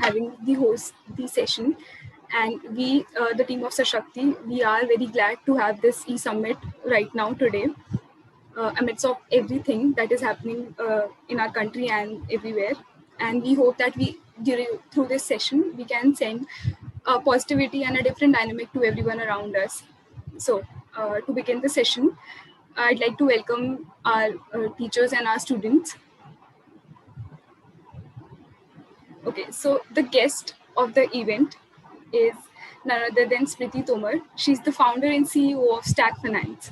having the session. And we, the team of Sashakti, we are very glad to have this e-summit right now today, amidst of everything that is happening in our country and everywhere. And we hope that through this session, we can send positivity and a different dynamic to everyone around us. So to begin the session, I'd like to welcome our teachers and our students. Okay, so the guest of the event is none other than Smriti Tomar. She's the founder and CEO of Stack Finance.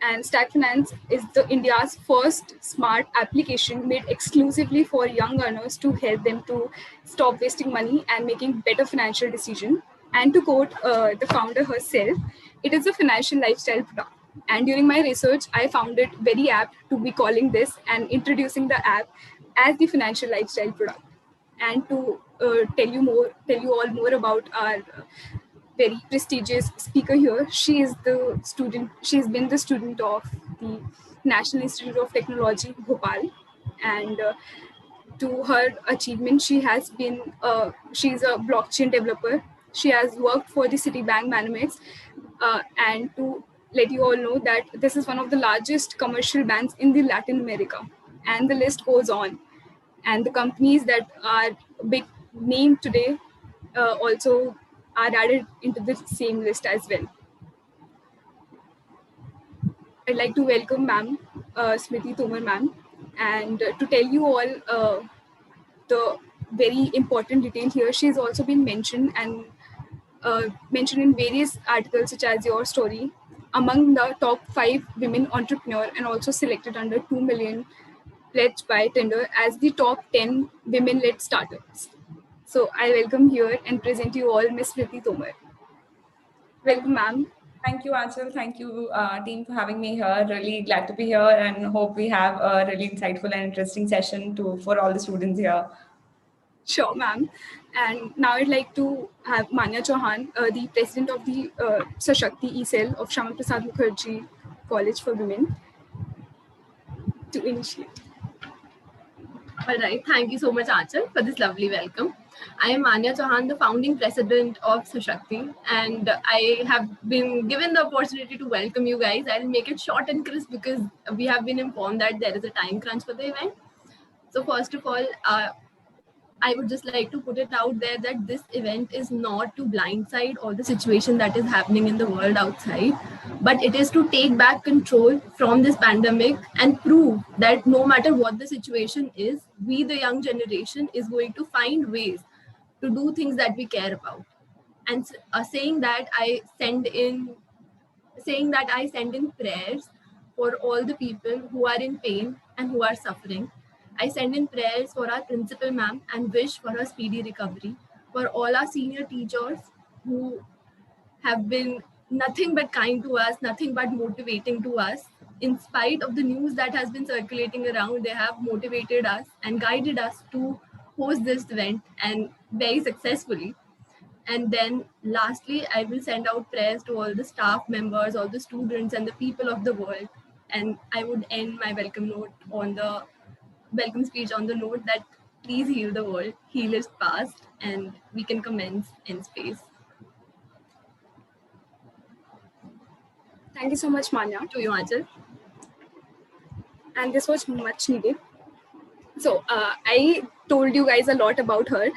And Stack Finance is India's first smart application made exclusively for young earners to help them to stop wasting money and making better financial decisions. And to quote the founder herself, it is a financial lifestyle product. And during my research, I found it very apt to be calling this and introducing the app as the financial lifestyle product. And to tell you all more about our very prestigious speaker here. She's been the student of the National Institute of Technology, Bhopal. And to her achievement, she's a blockchain developer. She has worked for the Citibank Banamex. And to let you all know that this is one of the largest commercial banks in the Latin America. And the list goes on. And the companies that are big name today also are added into the same list as well. I'd like to welcome ma'am, Smriti Tomar ma'am, and to tell you all the very important detail here. She's also been mentioned in various articles such as your story among the top 5 women entrepreneur, and also selected under 2 million pledged by Tinder as the top 10 women-led startups. So I welcome here and present you all Ms. Smriti Tomar. Welcome, ma'am. Thank you, Anshul. Thank you, team, for having me here. Really glad to be here, and hope we have a really insightful and interesting session for all the students here. Sure, ma'am. And now I'd like to have Manya Chauhan, the president of the Sashakti E-Cell of Shama Prasad Mukherjee College for Women, to initiate. All right. Thank you so much, Achal, for this lovely welcome. I am Manya Chauhan, the founding president of Sashakti, and I have been given the opportunity to welcome you guys. I'll make it short and crisp because we have been informed that there is a time crunch for the event. So first of all, I would just like to put it out there that this event is not to blindside all the situation that is happening in the world outside, but it is to take back control from this pandemic and prove that no matter what the situation is, we, the young generation, is going to find ways to do things that we care about. And saying that I send in prayers for all the people who are in pain and who are suffering. I send in prayers for our principal ma'am and wish for her speedy recovery. For all our senior teachers who have been nothing but kind to us, nothing but motivating to us. In spite of the news that has been circulating around, they have motivated us and guided us to host this event, and very successfully. And then lastly, I will send out prayers to all the staff members, all the students and the people of the world. And I would end my welcome speech on the note that please heal the world, heal is past, and we can commence in space. Thank you so much, Manya. To you, Achal. And this was much needed. So I told you guys a lot about her.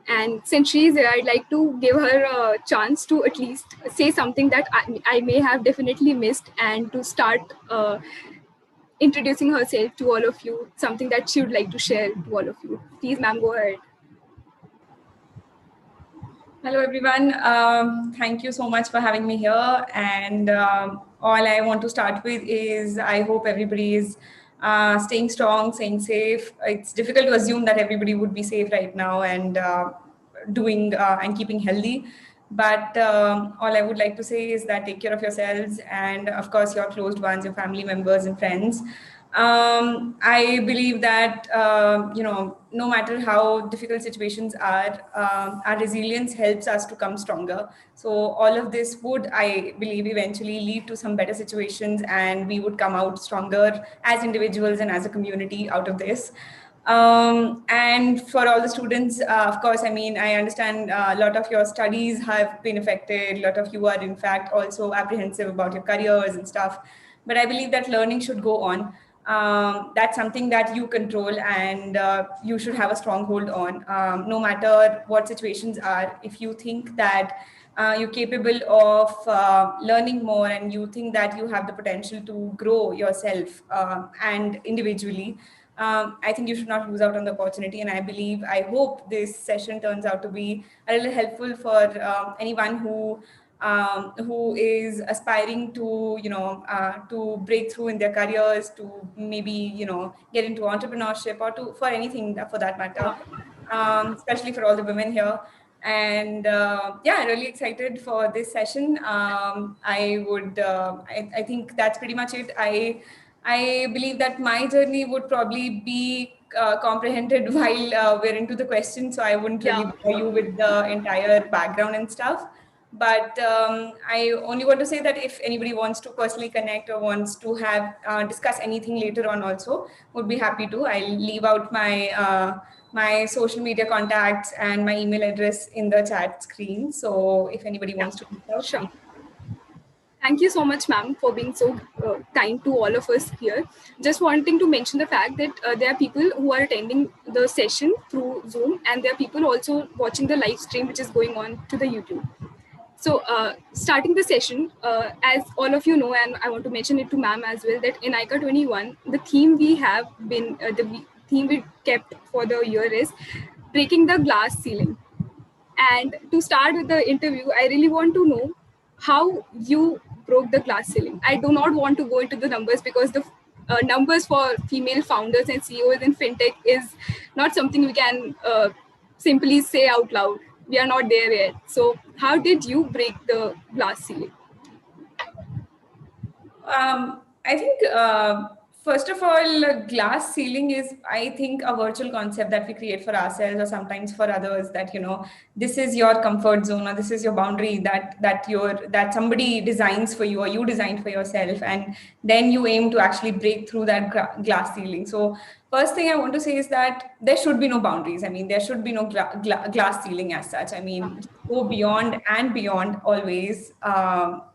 And since she's here, I'd like to give her a chance to at least say something that I may have definitely missed, and to start introducing herself to all of you, something that she would like to share to all of you. Please, ma'am, go ahead. Hello, everyone. Thank you so much for having me here. And all I want to start with is I hope everybody is staying strong, staying safe. It's difficult to assume that everybody would be safe right now and doing and keeping healthy. But all I would like to say is that take care of yourselves and, of course, your closed ones, your family members and friends. I believe that, no matter how difficult situations are, our resilience helps us to come stronger. So all of this would, I believe, eventually lead to some better situations, and we would come out stronger as individuals and as a community out of this. And for all the students, of course, I mean, I understand a lot of your studies have been affected. A lot of you are, in fact, also apprehensive about your careers and stuff. But I believe that learning should go on. That's something that you control, and you should have a strong hold on, no matter what situations are. If you think that you're capable of learning more, and you think that you have the potential to grow yourself and individually, I think you should not lose out on the opportunity. And I hope this session turns out to be a little helpful for anyone who is aspiring to, to break through in their careers, to maybe, get into entrepreneurship, or to for anything for that matter, especially for all the women here. And yeah, really excited for this session. I think that's pretty much it. I believe that my journey would probably be comprehended while we're into the question, so I wouldn't really bore you with the entire background and stuff. But I only want to say that if anybody wants to personally connect or wants to have discuss anything later on, also would be happy to. I'll leave out my social media contacts and my email address in the chat screen. So if anybody wants to reach out. Sure. Thank you so much, ma'am, for being so kind to all of us here. Just wanting to mention the fact that there are people who are attending the session through Zoom, and there are people also watching the live stream, which is going on to the YouTube. So starting the session, as all of you know, and I want to mention it to ma'am as well, that in ICA 21, the theme we have been, theme we kept for the year is breaking the glass ceiling. And to start with the interview, I really want to know how you broke the glass ceiling. I do not want to go into the numbers, because the numbers for female founders and CEOs in fintech is not something we can simply say out loud. We are not there yet. So how did you break the glass ceiling? I think, first of all, glass ceiling is, I think, a virtual concept that we create for ourselves or sometimes for others, that, this is your comfort zone, or this is your boundary that somebody designs for you, or you designed for yourself. And then you aim to actually break through that glass ceiling. So first thing I want to say is that there should be no boundaries. I mean, there should be no glass ceiling as such. I mean, go beyond and beyond always,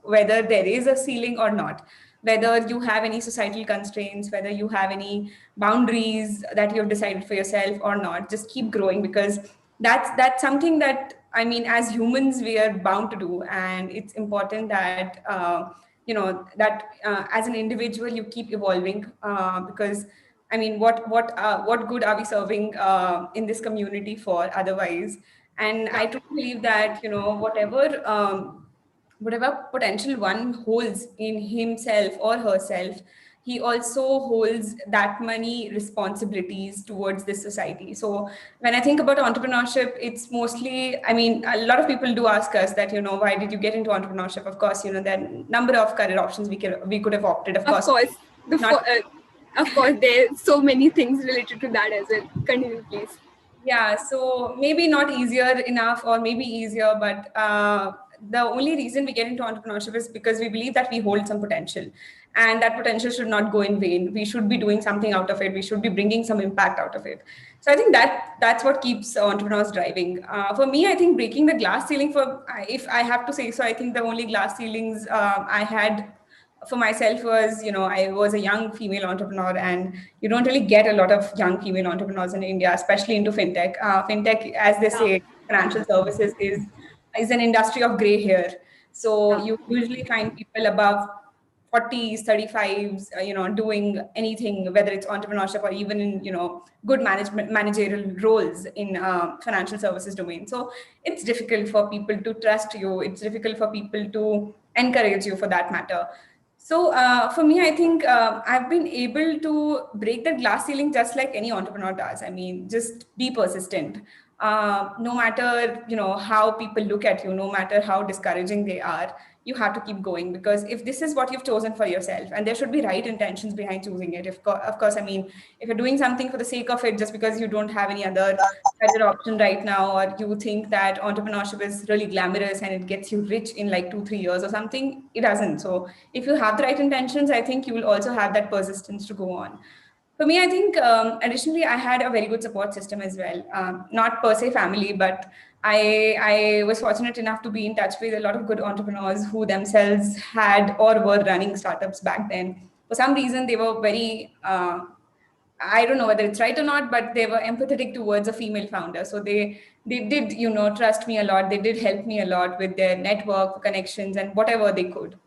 whether there is a ceiling or not, whether you have any societal constraints, whether you have any boundaries that you have decided for yourself or not. Just keep growing, because that's something that, I mean, as humans, we are bound to do. And it's important that, as an individual, you keep evolving, because I mean, what good are we serving in this community for otherwise? And I truly believe that, whatever potential one holds in himself or herself, he also holds that many responsibilities towards this society. So when I think about entrepreneurship, it's mostly, I mean, a lot of people do ask us that, why did you get into entrepreneurship? Of course, there are number of career options we could have opted. Of course, of course, there are so many things related to that as well. Continue, please. Yeah, so maybe not easier enough, or maybe easier, but the only reason we get into entrepreneurship is because we believe that we hold some potential, and that potential should not go in vain. We should be doing something out of it. We should be bringing some impact out of it. So I think that's what keeps entrepreneurs driving. For me, I think breaking the glass ceiling, if I have to say so, I think the only glass ceilings I had for myself was, I was a young female entrepreneur, and you don't really get a lot of young female entrepreneurs in India, especially into fintech. Fintech, as they say, financial services is an industry of gray hair. So you usually find people above 40s, 35s, doing anything, whether it's entrepreneurship or even in, good managerial roles in financial services domain. So it's difficult for people to trust you. It's difficult for people to encourage you, for that matter. So for me, I think I've been able to break that glass ceiling just like any entrepreneur does. I mean, just be persistent. No matter, how people look at you, no matter how discouraging they are, you have to keep going, because if this is what you've chosen for yourself, and there should be right intentions behind choosing it. Of course, I mean, if you're doing something for the sake of it, just because you don't have any other better option right now, or you think that entrepreneurship is really glamorous and it gets you rich in like 2-3 years or something, it doesn't. So if you have the right intentions, I think you will also have that persistence to go on. For me, I think additionally, I had a very good support system as well. Not per se family, but I was fortunate enough to be in touch with a lot of good entrepreneurs who themselves had or were running startups back then. For some reason, they were very I don't know whether it's right or not, but they were empathetic towards a female founder. So they did, trust me a lot. They did help me a lot with their network connections and whatever they could.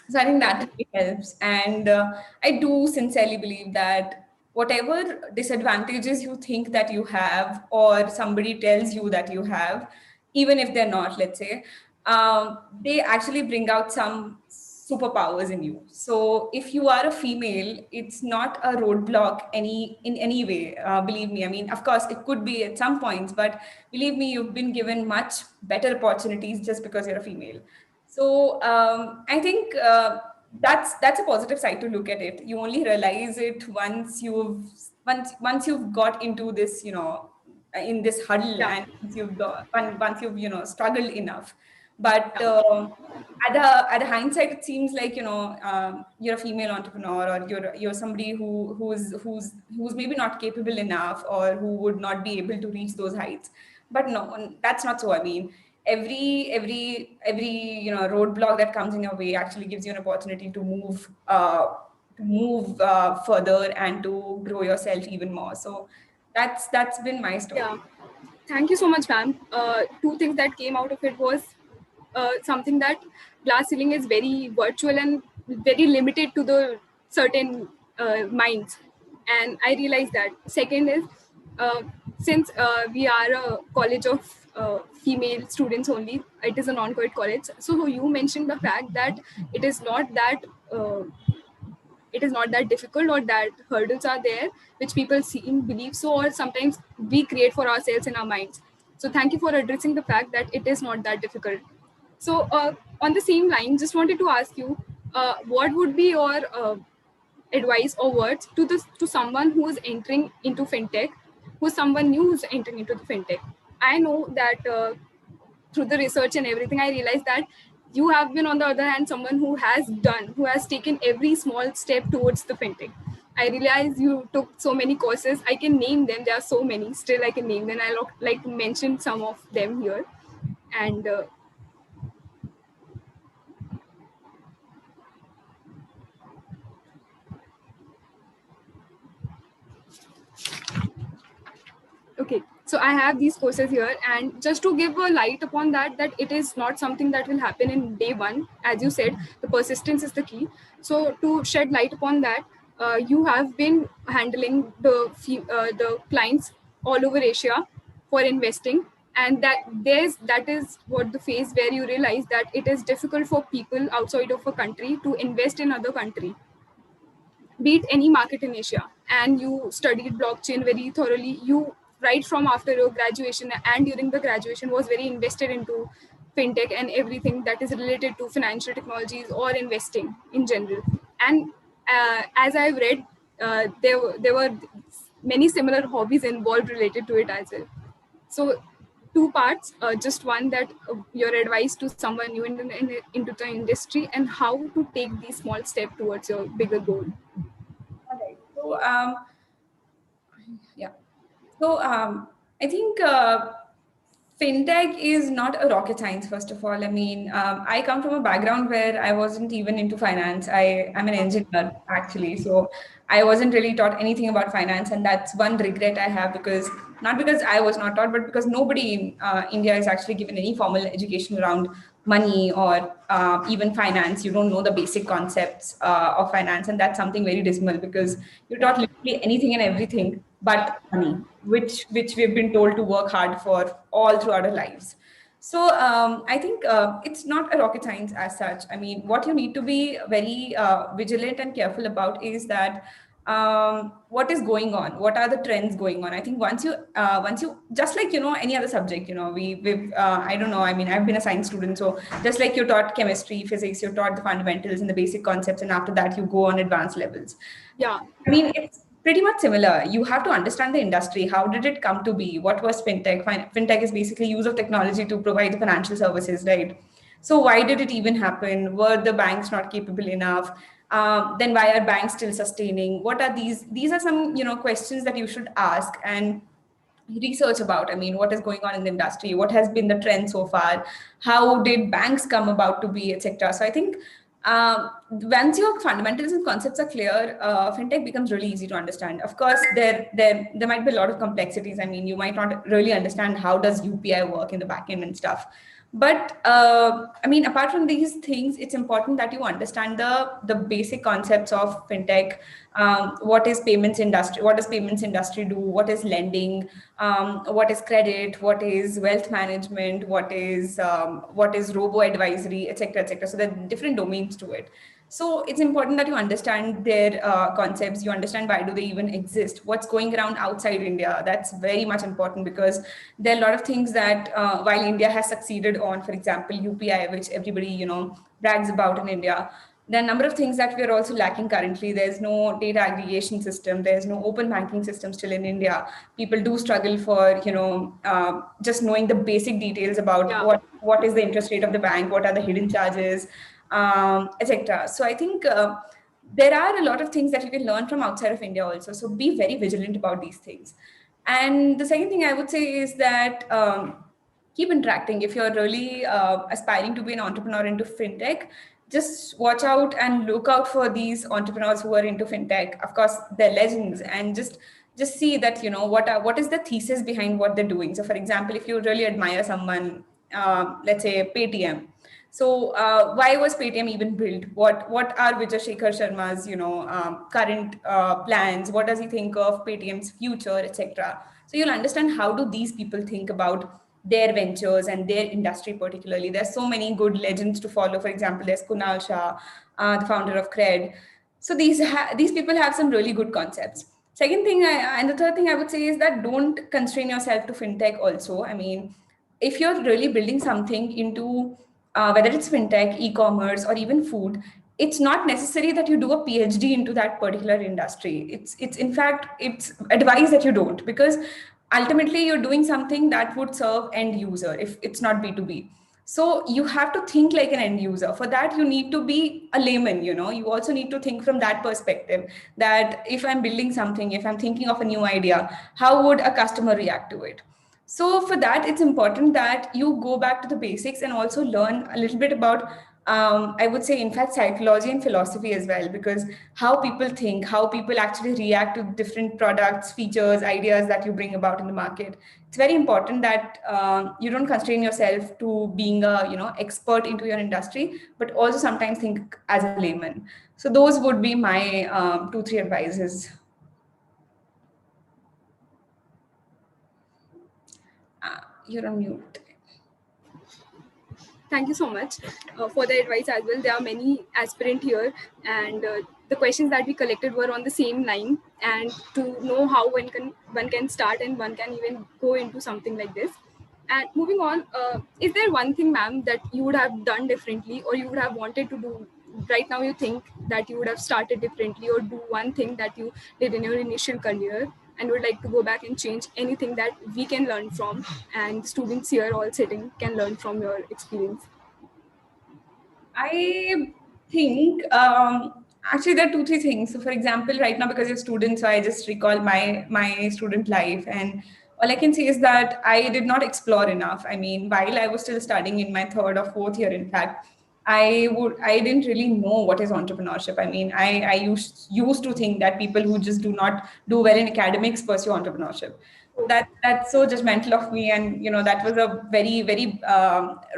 So I think that really helps. And I do sincerely believe that whatever disadvantages you think that you have, or somebody tells you that you have, even if they're not, let's say, they actually bring out some superpowers in you. So if you are a female, it's not a roadblock in any way. Believe me. I mean, of course, it could be at some points, but believe me, you've been given much better opportunities just because you're a female. So I think that's a positive side to look at it. You only realize it once you've got into this, in this huddle, Yeah. and once you've struggled enough. But at the hindsight, it seems like you're a female entrepreneur, or you're somebody who's maybe not capable enough, or who would not be able to reach those heights. But no, that's not so. I mean, every roadblock that comes in your way actually gives you an opportunity to move further and to grow yourself even more. So that's been my story. Yeah. Thank you so much, ma'am. Two things that came out of it was something that glass ceiling is very virtual and very limited to the certain minds, and I realized that. Second is, since we are a college of female students only, it is a non-co-ed college. So you mentioned the fact that it is not that. It is not that difficult, or that hurdles are there which people see and believe so, or sometimes we create for ourselves in our minds. So thank you for addressing the fact that it is not that difficult. So on the same line, just wanted to ask you, what would be your advice or words to someone who is entering into fintech, who's someone new who's entering into the fintech? I know that through the research and everything, I realized that you have been, on the other hand, someone who has taken every small step towards the fintech. I realize you took so many courses. I can name them. There are so many. Still, I can name them. I like to mention some of them here. And okay, so I have these courses here, and just to give a light upon that it is not something that will happen in day one. As you said, the persistence is the key. So to shed light upon that, you have been handling the clients all over Asia for investing, and that is what the phase where you realize that it is difficult for people outside of a country to invest in other country, be it any market in Asia. And you studied blockchain very thoroughly. You, right from after your graduation and during the graduation, was very invested into fintech and everything that is related to financial technologies or investing in general. And as I've read, there were many similar hobbies involved related to it as well. So two parts, just one, that your advice to someone new into the industry, and how to take these small steps towards your bigger goal. All right. So yeah. So I think fintech is not a rocket science. First of all, I mean, I come from a background where I wasn't even into finance. I'm an engineer actually, so I wasn't really taught anything about finance, and that's one regret I have, because not because I was not taught, but because nobody in India is actually given any formal education around money or even finance. You don't know the basic concepts of finance, and that's something very dismal, because you're taught literally anything and everything but money, which we've been told to work hard for all throughout our lives. So I think it's not a rocket science as such. I mean, what you need to be very vigilant and careful about is that what is going on, what are the trends going on. I think once you just like any other subject, we've I don't know, I mean, I've been a science student, so just like you're taught chemistry, physics, you're taught the fundamentals and the basic concepts, and after that you go on advanced levels. Yeah, I mean, it's pretty much similar. You have to understand the industry. How did it come to be? What was fintech? Fintech is basically use of technology to provide the financial services, right? So why did it even happen? Were the banks not capable enough? Then why are banks still sustaining? What are these are some, questions that you should ask and research about. I mean, what is going on in the industry? What has been the trend so far? How did banks come about to be, etc.? So I think once your fundamentals and concepts are clear, fintech becomes really easy to understand. Of course, there might be a lot of complexities. I mean, you might not really understand how does UPI work in the back end and stuff. But I mean, apart from these things, it's important that you understand the basic concepts of fintech. What is payments industry? What does payments industry do? What is lending? What is credit? What is wealth management? What is robo advisory, etc., etc. So there are different domains to it. So it's important that you understand their concepts. You understand why do they even exist? What's going around outside India? That's very much important because there are a lot of things that while India has succeeded on, for example, UPI, which everybody brags about in India. There are a number of things that we are also lacking currently. There's no data aggregation system. There's no open banking system still in India. People do struggle for just knowing the basic details about what is the interest rate of the bank, what are the hidden charges, etc. So I think there are a lot of things that you can learn from outside of India also. So be very vigilant about these things. And the second thing I would say is that keep interacting. If you're really aspiring to be an entrepreneur into fintech, just watch out and look out for these entrepreneurs who are into fintech. Of course, they're legends, and just see that what is the thesis behind what they're doing. So, for example, if you really admire someone, let's say Paytm. So why was Paytm even built? What are Vijay Shekhar Sharma's current plans? What does he think of Paytm's future, etc. So you'll understand how do these people think about their ventures and their industry particularly. There's so many good legends to follow. For example, there's Kunal Shah, the founder of Cred. So these people have some really good concepts. Second thing, and the third thing I would say is that don't constrain yourself to fintech also. I mean, if you're really building something into whether it's fintech, e-commerce, or even food, it's not necessary that you do a PhD into that particular industry. It's in fact it's advised that you don't, because ultimately you're doing something that would serve end user if it's not B2B. So you have to think like an end user. For that, you need to be a layman. You also need to think from that perspective, that if I'm building something, if I'm thinking of a new idea, how would a customer react to it? So for that, it's important that you go back to the basics and also learn a little bit about, I would say, in fact, psychology and philosophy as well, because how people think, how people actually react to different products, features, ideas that you bring about in the market. It's very important that you don't constrain yourself to being a expert into your industry, but also sometimes think as a layman. So those would be my 2-3 advices. You're on mute. Thank you so much for the advice as well. There are many aspirant here, and the questions that we collected were on the same line. And to know how one can start and one can even go into something like this. And moving on, is there one thing, ma'am, that you would have done differently, or you would have wanted to do right now? You think that you would have started differently, or do one thing that you did in your initial career, and would like to go back and change anything that we can learn from, and students here all sitting can learn from your experience? I think actually there are 2-3 things. So for example, right now, because you're students, so I just recall my student life, and all I can say is that I did not explore enough. I mean, while I was still studying in my 3rd or 4th year, in fact, I didn't really know what is entrepreneurship. I mean, I used to think that people who just do not do well in academics pursue entrepreneurship. That's so judgmental of me, and that was a very, very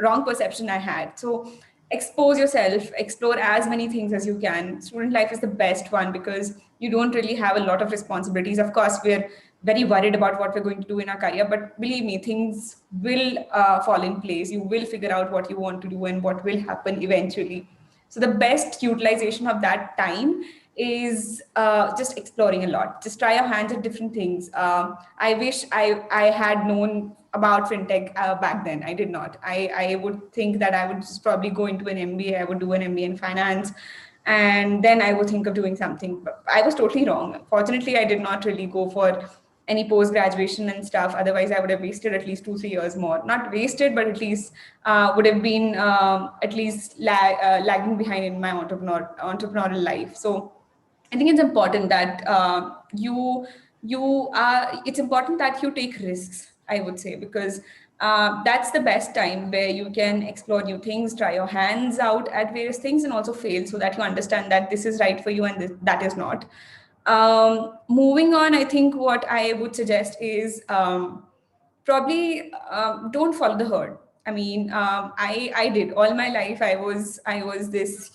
wrong perception I had. So expose yourself, explore as many things as you can. Student life is the best one because you don't really have a lot of responsibilities. Of course, we're very worried about what we're going to do in our career, but believe me, things will fall in place. You will figure out what you want to do and what will happen eventually. So the best utilization of that time is just exploring a lot. Just try your hands at different things. I wish I had known about fintech back then. I did not. I would think that I would just probably go into an MBA. I would do an MBA in finance, and then I would think of doing something. But I was totally wrong. Fortunately, I did not really go for any post graduation and stuff. Otherwise, I would have wasted at least 2-3 years more. Not wasted, but at least would have been at least lagging behind in my entrepreneurial life. So I think it's important that it's important that you take risks, I would say, because that's the best time where you can explore new things, try your hands out at various things, and also fail, so that you understand that this is right for you and that is not. Moving on, I think what I would suggest is probably don't follow the herd. I mean, I did all my life. I was this,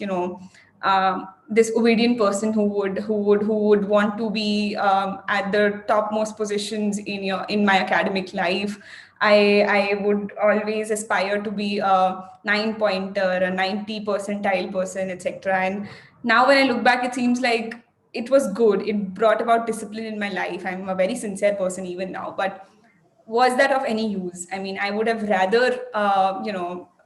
this obedient person who would want to be at the topmost positions in my academic life. I would always aspire to be a 9 pointer, a 90 percentile person, etc. And now when I look back, it seems like it was good. It brought about discipline in my life. I'm a very sincere person even now, but was that of any use? I mean, I would have rather,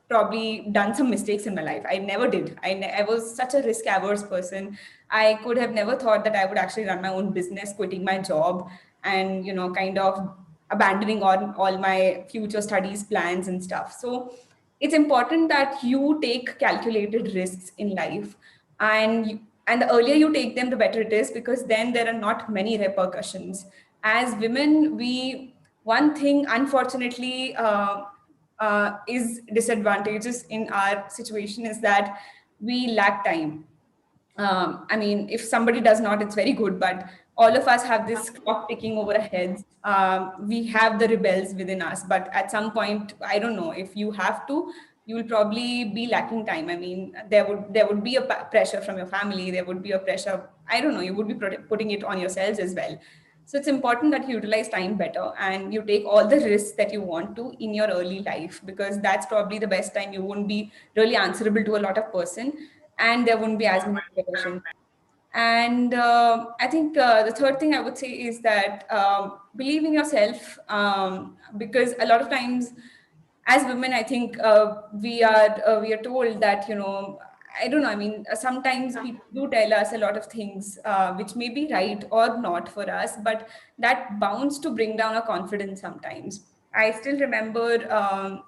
probably done some mistakes in my life. I never did. I was such a risk averse person. I could have never thought that I would actually run my own business, quitting my job, and kind of abandoning all my future studies plans and stuff. So it's important that you take calculated risks in life, and the earlier you take them, the better it is, because then there are not many repercussions. As women, we one thing unfortunately is disadvantageous in our situation is that we lack time. I mean, if somebody does not, it's very good, but all of us have this clock ticking over our heads. We have the rebels within us, but at some point, I don't know, if you have to, you will probably be lacking time. I mean, there would be a pressure from your family. There would be a pressure. I don't know. You would be putting it on yourselves as well. So it's important that you utilize time better and you take all the risks that you want to in your early life, because that's probably the best time. You won't be really answerable to a lot of person, and there won't be as many repercussions. And I think the third thing I would say is that believe in yourself, because a lot of times as women, I think we are told that, I don't know. I mean, sometimes people do tell us a lot of things which may be right or not for us, but that bounds to bring down our confidence sometimes. I still remember,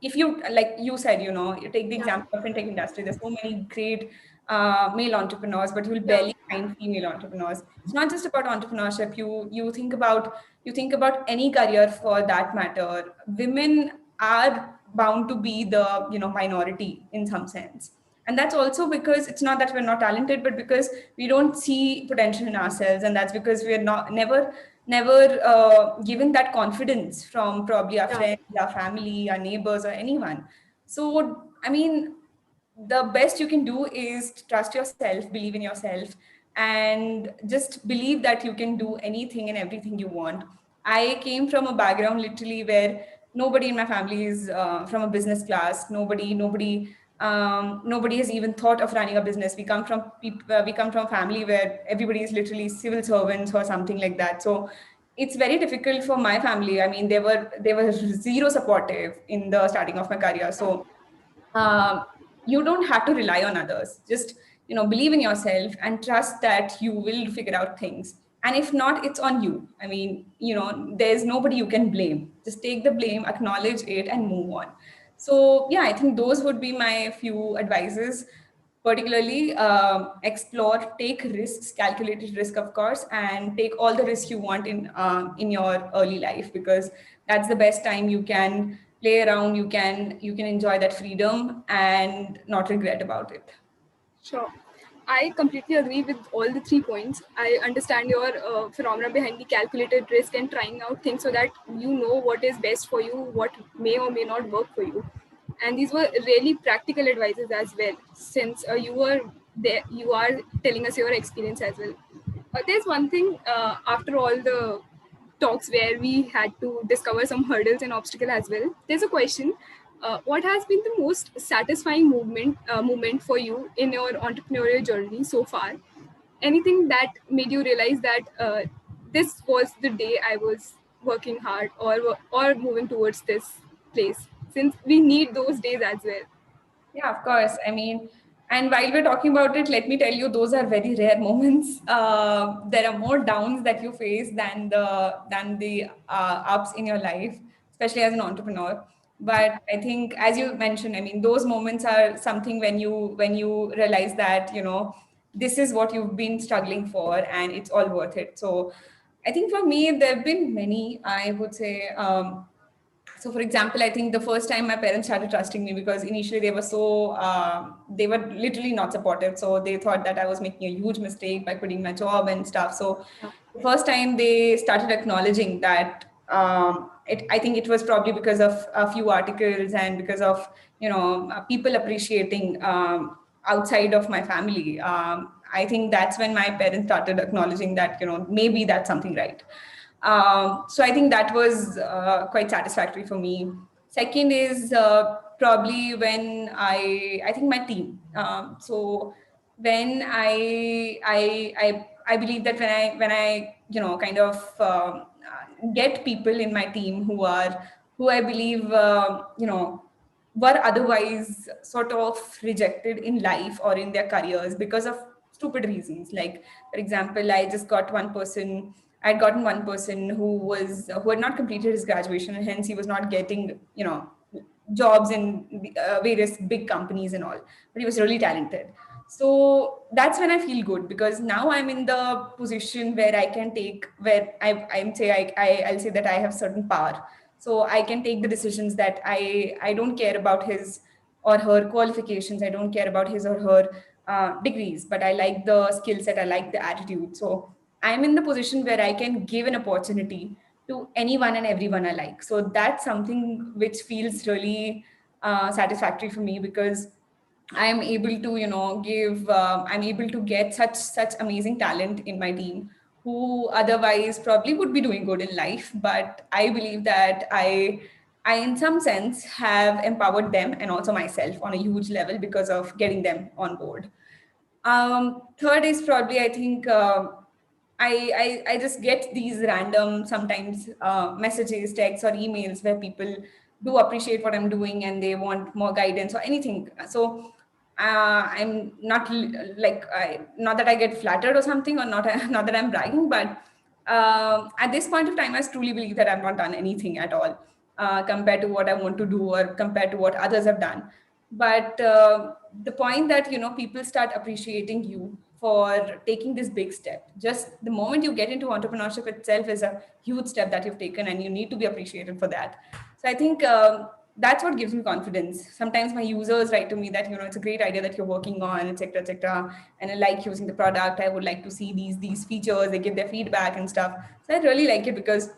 if you, like you said, you take the example of fintech industry. There's so many great male entrepreneurs, but you will barely find female entrepreneurs. It's not just about entrepreneurship. You think about any career for that matter. Women are bound to be the minority in some sense, and that's also because it's not that we're not talented, but because we don't see potential in ourselves, and that's because we're not never given that confidence from probably our friends, our family, our neighbors, or anyone. So I mean, the best you can do is trust yourself, believe in yourself, and just believe that you can do anything and everything you want. I came from a background literally where nobody in my family is from a business class. Nobody has even thought of running a business. We come from a family where everybody is literally civil servants or something like that. So it's very difficult for my family. I mean, they were zero supportive in the starting of my career. So um, you don't have to rely on others. Just believe in yourself and trust that you will figure out things. And if not, it's on you. I mean, there's nobody you can blame. Just take the blame, acknowledge it, and move on. So yeah, I think those would be my few advices. Particularly, explore, take risks, calculated risk, of course, and take all the risks you want in your early life, because that's the best time you can play around. You can enjoy that freedom and not regret about it. Sure. I completely agree with all the 3 points. I understand your phenomena behind the calculated risk and trying out things so that you know what is best for you, what may or may not work for you. And these were really practical advices as well, since you were there, you are telling us your experience as well. There's one thing after all the talks where we had to discover some hurdles and obstacle as well. There's a question: what has been the most satisfying moment for you in your entrepreneurial journey so far? Anything that made you realize that this was the day I was working hard or moving towards this place? Since we need those days as well. Yeah, of course. I mean, And while we're talking about it, let me tell you, those are very rare moments. There are more downs that you face than the ups in your life, especially as an entrepreneur. But I think, as you mentioned, I mean, those moments are something when you realize that this is what you've been struggling for, and it's all worth it. So, I think for me, there have been many. I would say. So for example, I think the first time my parents started trusting me, because initially they were they were literally not supportive, so they thought that I was making a huge mistake by quitting my job and stuff. So the first time they started acknowledging that, I think it was probably because of a few articles and because of people appreciating, outside of my family. I think that's when my parents started acknowledging that maybe that's something right. So I think that was quite satisfactory for me. Second is probably when I think my team. So when I believe that when I kind of get people in my team who I believe were otherwise sort of rejected in life or in their careers because of stupid reasons. Like, for example, I'd gotten one person who had not completed his graduation, and hence he was not getting jobs in various big companies and all, but he was really talented. So that's when I feel good, because now I'm in the position where I can take where I'm say I'll say that I have certain power, so I can take the decisions that I don't care about his or her qualifications. I don't care about his or her degrees, but I like the skill set, I like the attitude. So I'm in the position where I can give an opportunity to anyone and everyone I like. So that's something which feels really satisfactory for me, because I'm able to, I'm able to get such amazing talent in my team who otherwise probably would be doing good in life. But I believe that I in some sense have empowered them and also myself on a huge level because of getting them on board. Third is probably, I think, I just get these random sometimes messages, texts, or emails where people do appreciate what I'm doing and they want more guidance or anything. So I'm not not that I get flattered or something, or not not that I'm bragging, but at this point of time, I truly believe that I've not done anything at all compared to what I want to do or compared to what others have done. But the point that people start appreciating you for taking this big step, just the moment you get into entrepreneurship itself is a huge step that you've taken, and you need to be appreciated for that. So I think that's what gives me confidence. Sometimes my users write to me that it's a great idea that you're working on, etc., etc., and I like using the product. I would like to see these features. They give their feedback and stuff. So I really like it, because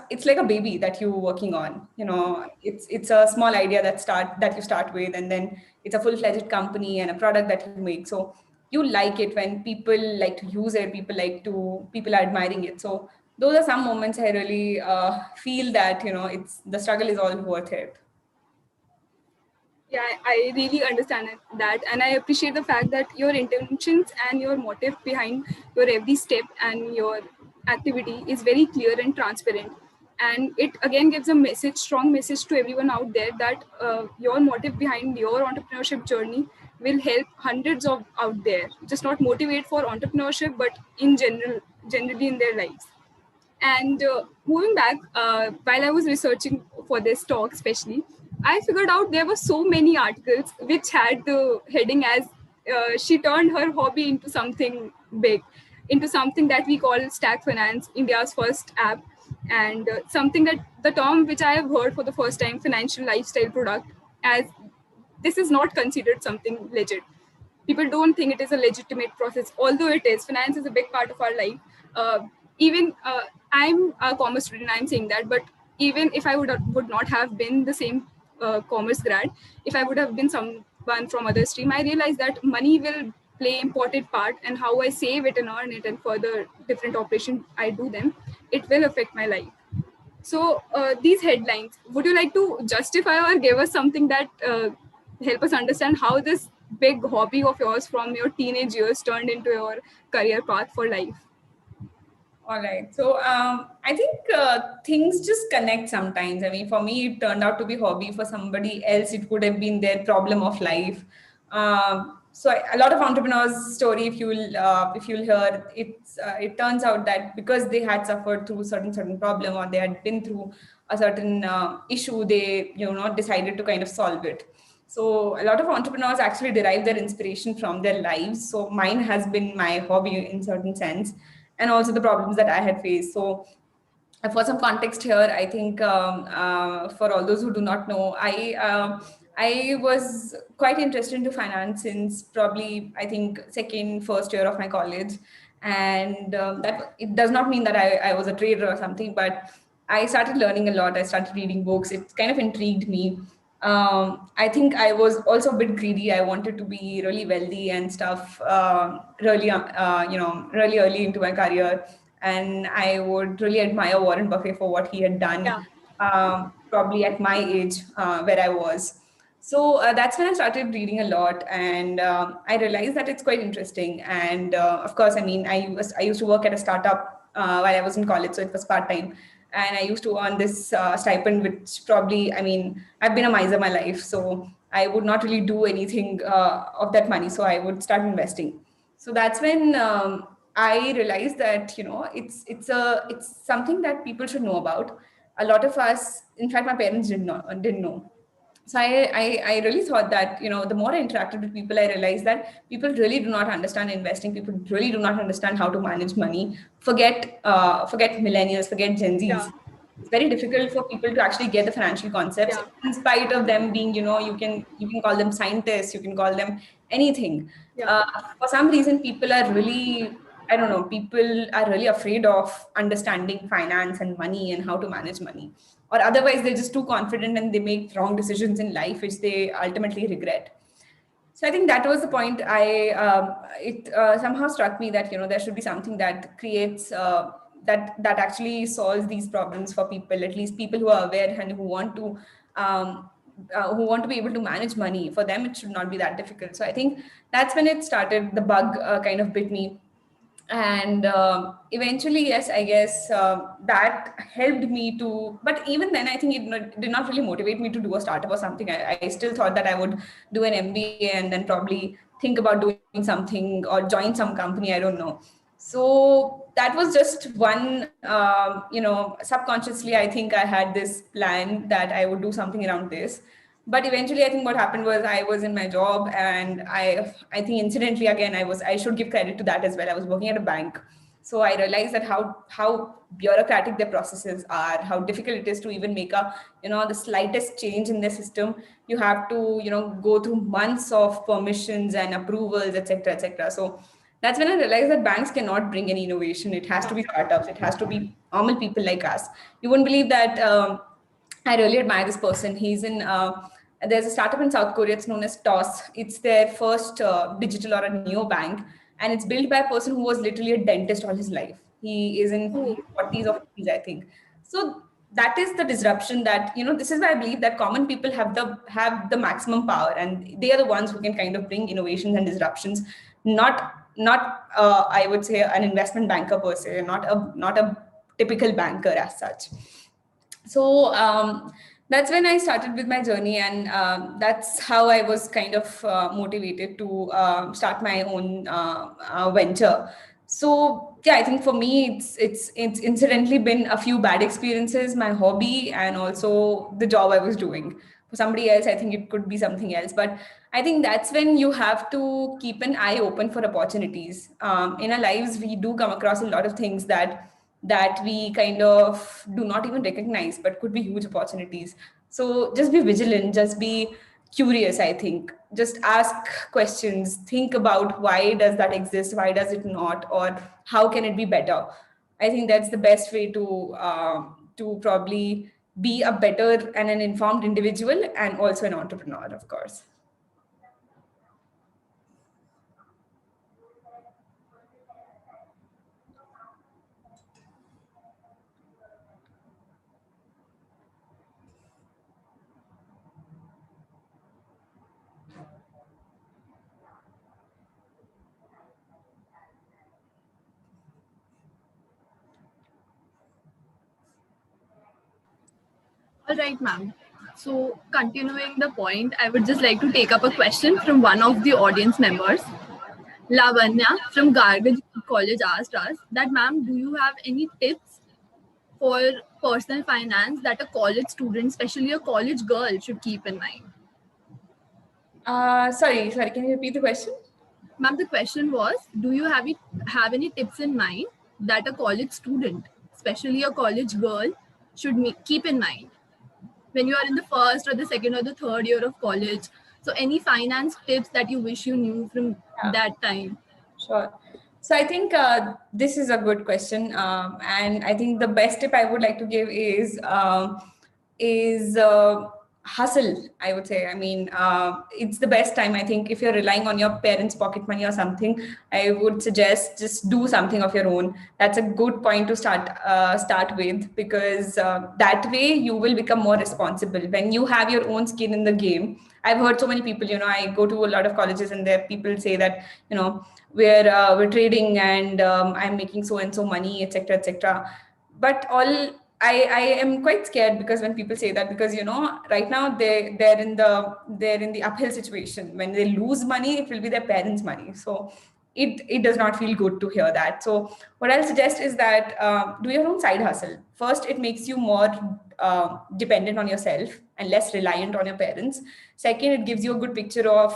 it's like a baby that you're working on. It's a small idea that you start with, and then it's a full-fledged company and a product that you make. So you like it when people like to use it, people are admiring it. So those are some moments I really feel that it's the struggle is all worth it. Yeah, I really understand that, and I appreciate the fact that your intentions and your motive behind your every step and your activity is very clear and transparent. And it again gives a strong message to everyone out there that your motive behind your entrepreneurship journey will help hundreds of out there. Just not motivate for entrepreneurship, but in generally in their lives. And moving back, while I was researching for this talk, especially, I figured out there were so many articles which had the heading as she turned her hobby into something big, into something that we call Stack Finance, India's first app, and something that the term which I have heard for the first time, financial lifestyle product, as this is not considered something legit. People don't think it is a legitimate process, although it is. Finance is a big part of our life. Even I'm a commerce student, I'm saying that, but even if I would not have been the same commerce grad, if I would have been someone from other stream, I realized that money will play important part, and how I save it and earn it and further different operations I do them, it will affect my life. So these headlines, would you like to justify or give us something that help us understand how this big hobby of yours from your teenage years turned into your career path for life? All right. So I think things just connect sometimes. I mean, for me, it turned out to be hobby. For somebody else, it could have been their problem of life. A lot of entrepreneurs' story, if you'll hear, it turns out that because they had suffered through certain problem, or they had been through a certain issue, they decided to kind of solve it. So a lot of entrepreneurs actually derive their inspiration from their lives. So mine has been my hobby in certain sense, and also the problems that I had faced. So for some context here, I think for all those who do not know, I was quite interested into finance since probably I think first year of my college, and that it does not mean that I was a trader or something, but I started learning a lot. I started reading books. It kind of intrigued me. I think I was also a bit greedy. I wanted to be really wealthy and stuff really early into my career. And I would really admire Warren Buffett for what he had done, Yeah, probably at my age where I was. So that's when I started reading a lot, and I realized that it's quite interesting. And of course, I mean, I used to work at a startup while I was in college, so it was part time, and I used to earn this stipend, which probably, I mean, I've been a miser my life, so I would not really do anything of that money. So I would start investing. So that's when I realized that it's something that people should know about. A lot of us, in fact, my parents didn't know. So I really thought that the more I interacted with people, I realized that people really do not understand investing. People really do not understand how to manage money. Forget millennials, forget Gen yeah, Zs. It's very difficult for people to actually get the financial concepts, yeah, in spite of them being, you can call them scientists, you can call them anything. yeah, uh, for some reason, people are really, I don't know, people are really afraid of understanding finance and money and how to manage money, or otherwise they're just too confident and they make wrong decisions in life which they ultimately regret. So I think that was the point. It somehow struck me that there should be something that creates that actually solves these problems for people, at least people who are aware and um, who want to be able to manage money. For them, it should not be that difficult. So I think that's when it started. The bug kind of bit me, and eventually, yes, I guess that helped me to. But even then, I think did not really motivate me to do a startup or something. I still thought that I would do an MBA and then probably think about doing something or join some company, I don't know. So that was just one, subconsciously, I think I had this plan that I would do something around this. But eventually, I think what happened was I was in my job, and I think incidentally, again, I should give credit to that as well. I was working at a bank. So I realized that how bureaucratic their processes are, how difficult it is to even make the slightest change in the system. You have to go through months of permissions and approvals, etc., etc. So that's when I realized that banks cannot bring any innovation. It has to yeah, be startups. It has to be normal people like us. You wouldn't believe that. I really admire this person. He's in. There's a startup in South Korea. It's known as TOS. It's their first digital or a neo bank, and it's built by a person who was literally a dentist all his life. He is in oh, his 40s or 50s, I think. So that is the disruption that This is why I believe that common people have the maximum power, and they are the ones who can kind of bring innovations and disruptions. Not I would say an investment banker per se, not a typical banker as such. So that's when I started with my journey, and that's how I was kind of motivated to start my own venture. So yeah, I think for me, it's incidentally been a few bad experiences, my hobby, and also the job I was doing. For somebody else, I think it could be something else, but I think that's when you have to keep an eye open for opportunities. In our lives, we do come across a lot of things that we kind of do not even recognize but could be huge opportunities. So just be vigilant, just be curious. I think just ask questions, think about why does that exist, why does it not, or how can it be better. I think that's the best way to probably be a better and an informed individual, and also an entrepreneur, of course. All right, ma'am. So, continuing the point, I would just like to take up a question from one of the audience members. Lavanya from Garbage College asked us that, ma'am, do you have any tips for personal finance that a college student, especially a college girl, should keep in mind? Sorry, can you repeat the question? Ma'am, the question was, do you have any tips in mind that a college student, especially a college girl, should keep in mind when you are in the first or the second or the third year of college? So, any finance tips that you wish you knew from Yeah. that time? Sure. So I think this is a good question, and I think the best tip I would like to give is hustle. I would say. I mean, it's the best time. I think if you're relying on your parents' pocket money or something, I would suggest just do something of your own. That's a good point to start with, because that way you will become more responsible when you have your own skin in the game. I've heard so many people. I go to a lot of colleges, and there people say that we're trading, and I'm making so and so money, etc., etc. But all I am quite scared, because when people say that, because right now they're in the uphill situation. When they lose money, it will be their parents' money. So it does not feel good to hear that. So what I'll suggest is that do your own side hustle. First, it makes you more dependent on yourself and less reliant on your parents. Second, it gives you a good picture of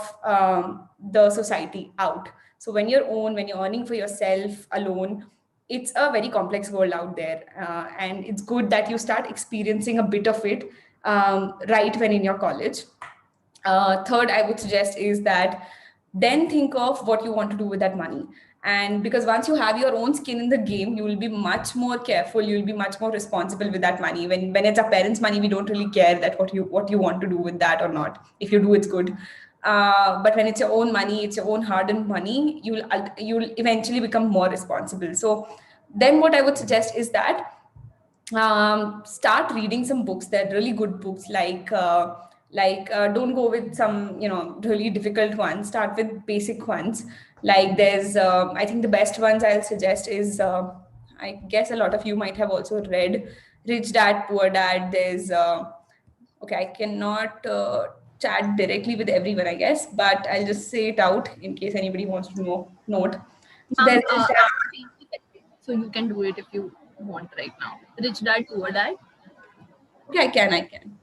the society out. So when you're earning for yourself alone, it's a very complex world out there, and it's good that you start experiencing a bit of it right when in your college. Third, I would suggest is that then think of what you want to do with that money. And because once you have your own skin in the game, you will be much more careful. You will be much more responsible with that money. When it's our parents' money, we don't really care that what you want to do with that or not. If you do, it's good. But when it's your own money, it's your own hard-earned money, you'll eventually become more responsible. So then, what I would suggest is that start reading some books. They're really good books, don't go with some really difficult ones. Start with basic ones. Like there's I think the best ones I'll suggest is I guess a lot of you might have also read Rich Dad Poor Dad. There's okay, I cannot chat directly with everyone, I guess, but I'll just say it out in case anybody wants to note. So Ma'am, there's Rich Dad. so you can do it if you want right now. Rich Dad Poor Dad. Okay, I can.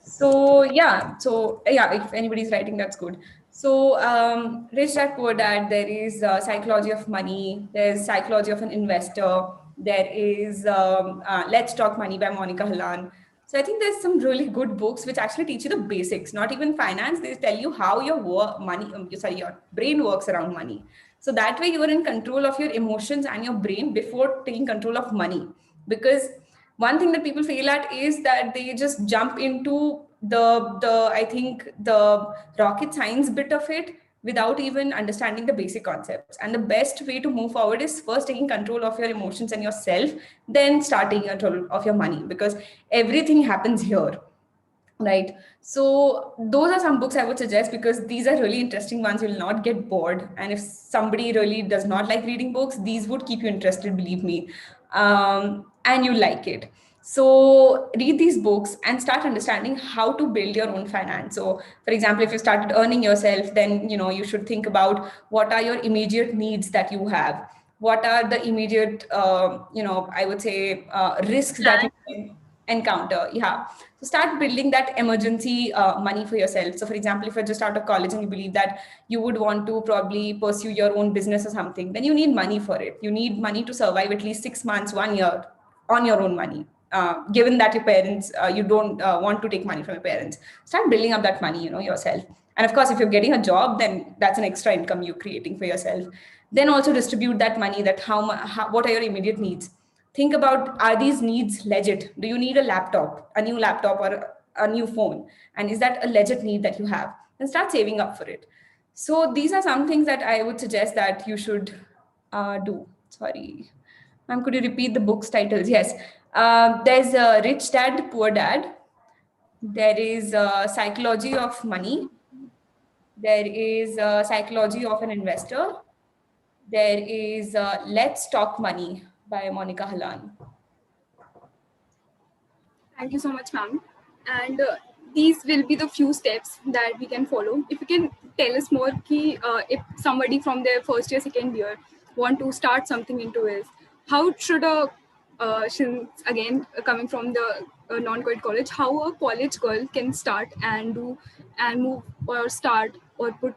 So yeah, if anybody's writing, that's good. So Rich Dad Poor Dad, there is Psychology of Money, there's Psychology of an Investor, there is Let's Talk Money by Monica Halan. So I think there's some really good books which actually teach you the basics, not even finance. They tell you how your brain works around money. So that way you are in control of your emotions and your brain before taking control of money. Because one thing that people fail at is that they just jump into the I think the rocket science bit of it without even understanding the basic concepts. And the best way to move forward is first taking control of your emotions and yourself, then start taking control of your money, because everything happens here, right? So those are some books I would suggest, because these are really interesting ones. You'll not get bored, and if somebody really does not like reading books, these would keep you interested, believe me. And you like it. So read these books and start understanding how to build your own finance. So for example, if you started earning yourself, then you should think about what are your immediate needs that you have, what are the immediate I would say risks that you can encounter. Yeah. So start building that emergency money for yourself. So for example, if you're just out of college and you believe that you would want to probably pursue your own business or something, then you need money for it. You need money to survive at least 6 months, 1 year on your own money. Given that your parents, you don't want to take money from your parents, start building up that money, yourself. And of course, if you're getting a job, then that's an extra income you're creating for yourself. Then also distribute that money. That what are your immediate needs? Think about, are these needs legit? Do you need a laptop, a new laptop, or a new phone? And is that a legit need that you have? Then start saving up for it. So these are some things that I would suggest that you should do. Sorry, ma'am, could you repeat the book's titles? Yes. There's Rich Dad, Poor Dad. There is Psychology of Money. There is Psychology of an Investor. There is Let's Talk Money by Monica Halan. Thank you so much, ma'am. And these will be the few steps that we can follow. If you can tell us more, if somebody from their first year, second year want to start something into this, how should since again coming from the non-co-ed college, how a college girl can start and do and move or start or put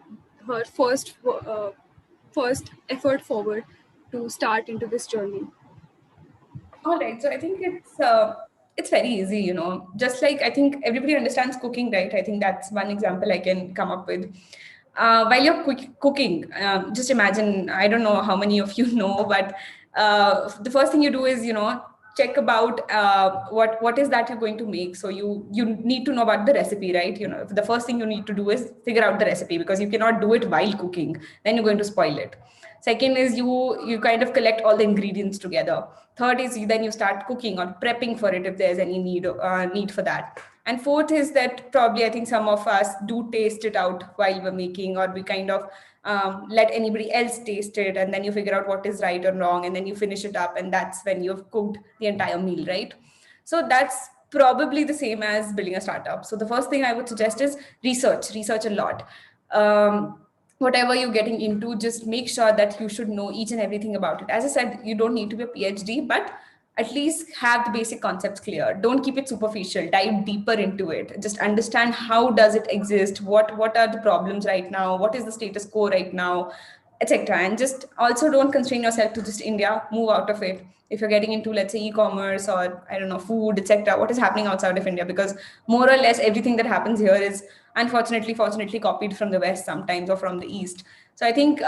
her first effort forward to start into this journey? All right. So I think it's very easy, Just like I think everybody understands cooking, right? I think that's one example I can come up with. While you're cooking, just imagine. I don't know how many of you know, but the first thing you do is check about what is that you're going to make. So you need to know about the recipe, right? The first thing you need to do is figure out the recipe, because you cannot do it while cooking. Then you're going to spoil it. Second is you kind of collect all the ingredients together. Third is then you start cooking or prepping for it if there's any need for that. And fourth is that probably I think some of us do taste it out while we're making, or we kind of let anybody else taste it, and then you figure out what is right or wrong, and then you finish it up, and that's when you've cooked the entire meal, right? So that's probably the same as building a startup. So the first thing I would suggest is research a lot. Whatever you're getting into, just make sure that you should know each and everything about it. As I said, you don't need to be a PhD, but at least have the basic concepts clear. Don't keep it superficial. Dive deeper into it. Just understand how does it exist, what are the problems right now, what is the status quo right now, etc. And just also don't constrain yourself to just India. Move out of it. If you're getting into, let's say, e-commerce or I don't know, food, etc., what is happening outside of India? Because more or less everything that happens here is fortunately copied from the West sometimes, or from the East. So I think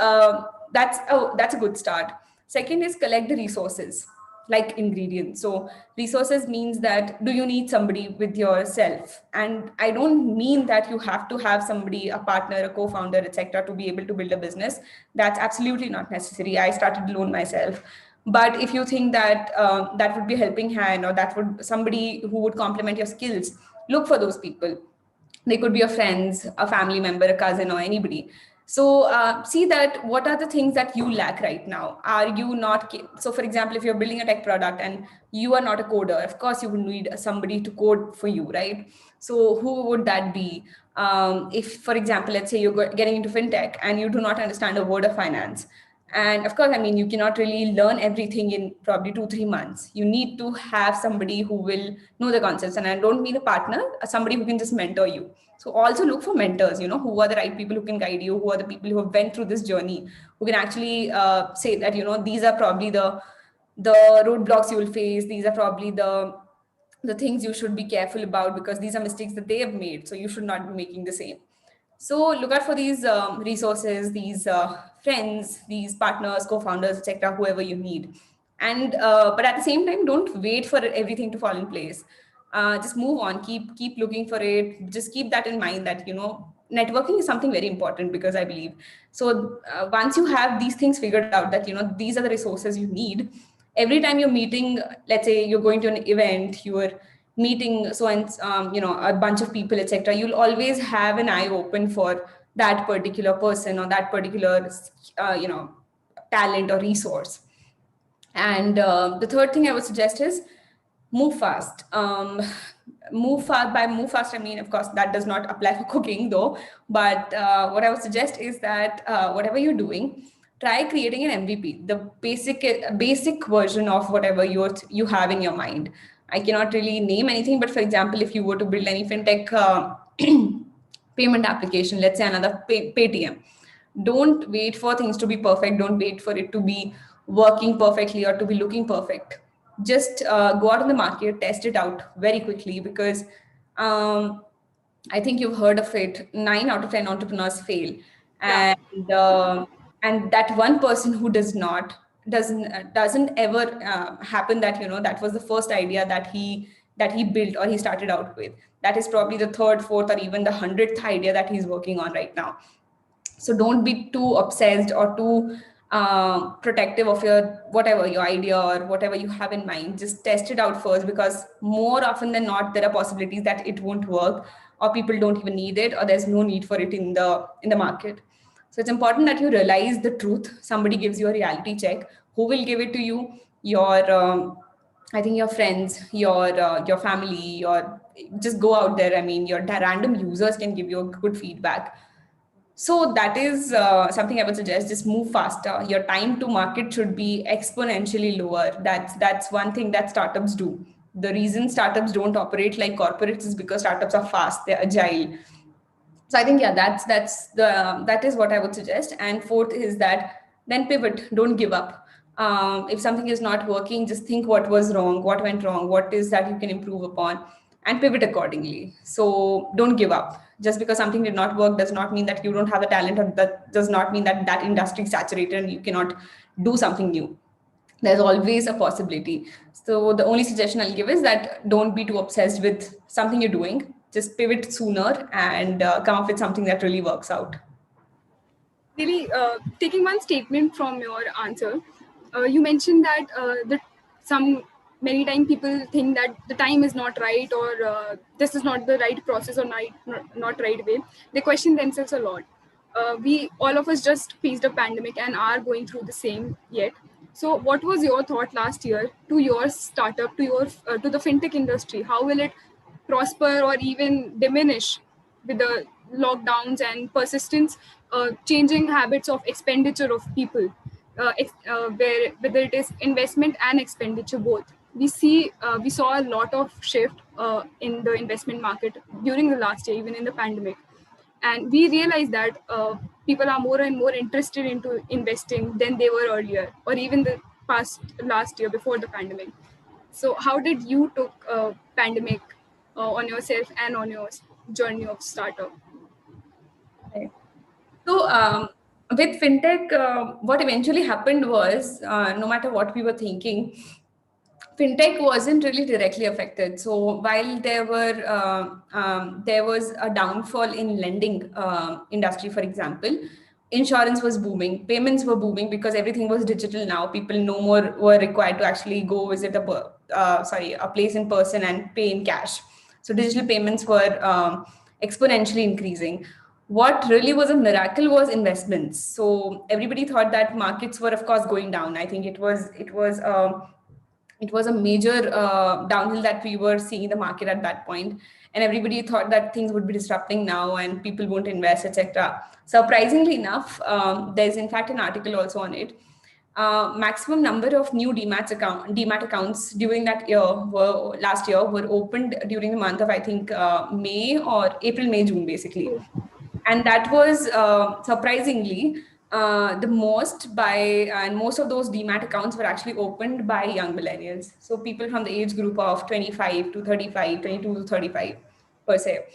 that's a good start. Second is collect the resources, like ingredients. So resources means that do you need somebody with yourself? And I don't mean that you have to have somebody, a partner, a co-founder, etc., to be able to build a business. That's absolutely not necessary. I started alone myself. But if you think that that would be a helping hand, or that would somebody who would complement your skills, look for those people. They could be your friends, a family member, a cousin, or anybody. So see that what are the things that you lack right now. Are you not so for example, if you're building a tech product and you are not a coder, of course you would need somebody to code for you, right? So who would that be? If for example, let's say you're getting into fintech and you do not understand a word of finance, and of course, I mean, you cannot really learn everything in probably 2-3 months. You need to have somebody who will know the concepts. And I don't mean a partner, somebody who can just mentor you. So also look for mentors, who are the right people who can guide you, who are the people who have went through this journey, who can actually say that, these are probably the roadblocks you will face. These are probably the things you should be careful about, because these are mistakes that they have made. So you should not be making the same. So look out for these resources, these friends, these partners, co-founders, etc., whoever you need. And but at the same time, don't wait for everything to fall in place. Just move on. Keep looking for it. Just keep that in mind that networking is something very important, because I believe so. Once you have these things figured out, that these are the resources you need. Every time you're meeting, let's say you're going to an event, you're meeting so and a bunch of people, etc., you'll always have an eye open for that particular person or that particular talent or resource. And the third thing I would suggest is move fast. Move fast. By move fast, I mean, of course, that does not apply for cooking though. But what I would suggest is that whatever you're doing, try creating an MVP, the basic version of whatever you have in your mind. I cannot really name anything, but for example, if you were to build any fintech payment application, let's say another Paytm, don't wait for things to be perfect. Don't wait for it to be working perfectly or to be looking perfect. Just go out in the market, test it out very quickly, because I think you've heard of it. 9 out of 10 entrepreneurs fail, Yeah. and that one person who doesn't ever happen that that was the first idea that he built or he started out with. That is probably the third, fourth, or even the 100th idea that he's working on right now. So don't be too obsessed or too protective of your idea or whatever you have in mind. Just test it out first, because more often than not, there are possibilities that it won't work, or people don't even need it, or there's no need for it in the market. So it's important that you realize the truth. Somebody gives you a reality check. Who will give it to you? I think your friends, your family, your just go out there. I mean, your random users can give you a good feedback. So that is something I would suggest. Just move faster. Your time to market should be exponentially lower. That's one thing that startups do. The reason startups don't operate like corporates is because startups are fast, they're agile. So I think, yeah, that is what I would suggest. And fourth is that then pivot, don't give up. If something is not working, just think what was wrong, what went wrong, what is that you can improve upon, and pivot accordingly. So don't give up. Just because something did not work does not mean that you don't have the talent, or that does not mean that that industry is saturated and you cannot do something new. There's always a possibility. So the only suggestion I'll give is that don't be too obsessed with something you're doing. Just pivot sooner and come up with something that really works out. Really, taking one statement from your answer, you mentioned that many times people think that the time is not right, or this is not the right process, or not right way. They question themselves a lot. We all of us just faced a pandemic and are going through the same yet. So, what was your thought last year to your startup, to the fintech industry? How will it prosper or even diminish with the lockdowns and persistence, changing habits of expenditure of people, where whether it is investment and expenditure both? We saw a lot of shift in the investment market during the last year, even in the pandemic, and we realized that people are more and more interested into investing than they were earlier, or even the past last year before the pandemic. So how did you took pandemic on yourself and on your journey of startup? Right. So with fintech, what eventually happened was, no matter what we were thinking, fintech wasn't really directly affected. So while there was a downfall in lending industry, for example, insurance was booming, payments were booming because everything was digital now. People no more were required to actually go visit a place in person and pay in cash. So digital payments were exponentially increasing. What really was a miracle was investments. So everybody thought that markets were, of course, going down. I think it was a major downhill that we were seeing in the market at that point, and everybody thought that things would be disrupting now and people won't invest, etc. Surprisingly enough, there's in fact an article also on it. Maximum number of new demat accounts during that year were last year were opened during the month of, I think, May or April, May, June, basically. And that was surprisingly the most and most of those demat accounts were actually opened by young millennials. So people from the age group of 25 to 35, 22 to 35 per se.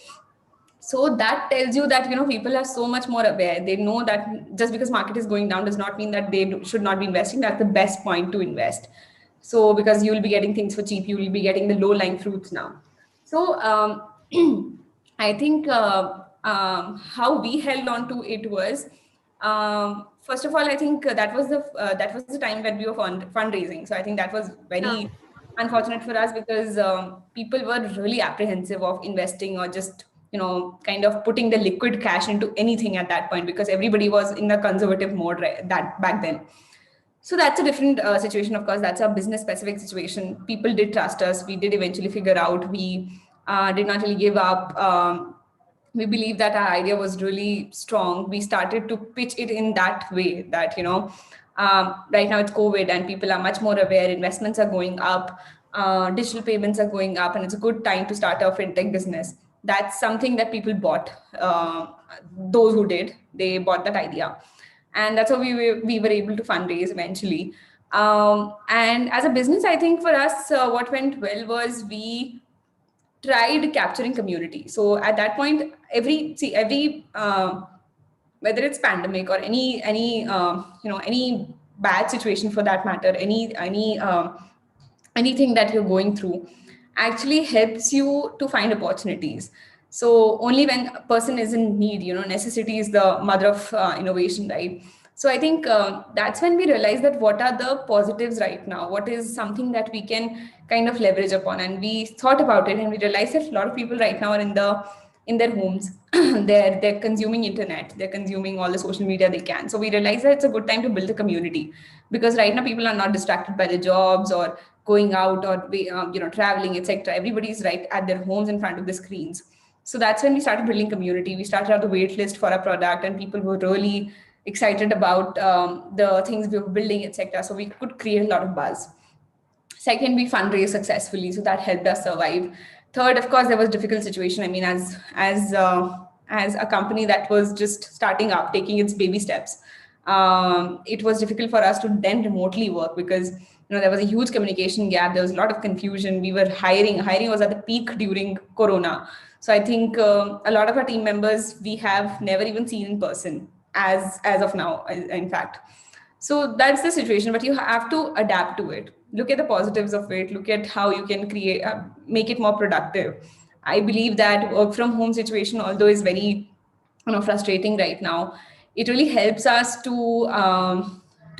So that tells you that, people are so much more aware. They know that just because market is going down does not mean that they should not be investing. That's the best point to invest. So because you will be getting things for cheap, you will be getting the low lying fruits now. So I think how we held on to it was, first of all, I think that was the time when we were fundraising. So I think that was very unfortunate for us, because people were really apprehensive of investing or just kind of putting the liquid cash into anything at that point, because everybody was in the conservative mode, right, that back then. So that's a different situation. Of course, that's a business specific situation. People did trust us. We did eventually figure out. We did not really give up. We believe that our idea was really strong. We started to pitch it in that way that, right now it's COVID and people are much more aware. Investments are going up, digital payments are going up, and it's a good time to start a fintech business. That's something that people bought. Those who did, they bought that idea. And that's how we were able to fundraise eventually. And as a business, I think for us, what went well was we tried capturing community. So at that point, every whether it's pandemic or any bad situation for that matter, anything that you're going through actually helps you to find opportunities. So only when a person is in need, necessity is the mother of innovation, right? So I think that's when we realized that what are the positives right now? What is something that we can kind of leverage upon? And we thought about it, and we realized that a lot of people right now are in their homes. they're consuming internet, they're consuming all the social media they can. So we realized that it's a good time to build a community, because right now people are not distracted by their jobs, or going out or traveling, etc. Everybody's right at their homes in front of the screens. So that's when we started building community. We started out the wait list for our product, and people were really excited about the things we were building, etc. So we could create a lot of buzz. Second, we fundraised successfully, so that helped us survive. Third, of course, there was difficult situation. I mean, as a company that was just starting up, taking its baby steps, it was difficult for us to then remotely work because there was a huge communication gap. There was a lot of confusion. We were hiring. Hiring was at the peak during Corona. So I think a lot of our team members we have never even seen in person as of now. In fact, so that's the situation, but you have to adapt to it. Look at the positives of it. Look at how you can create, make it more productive. I believe that work from home situation, although is very frustrating right now, it really helps us to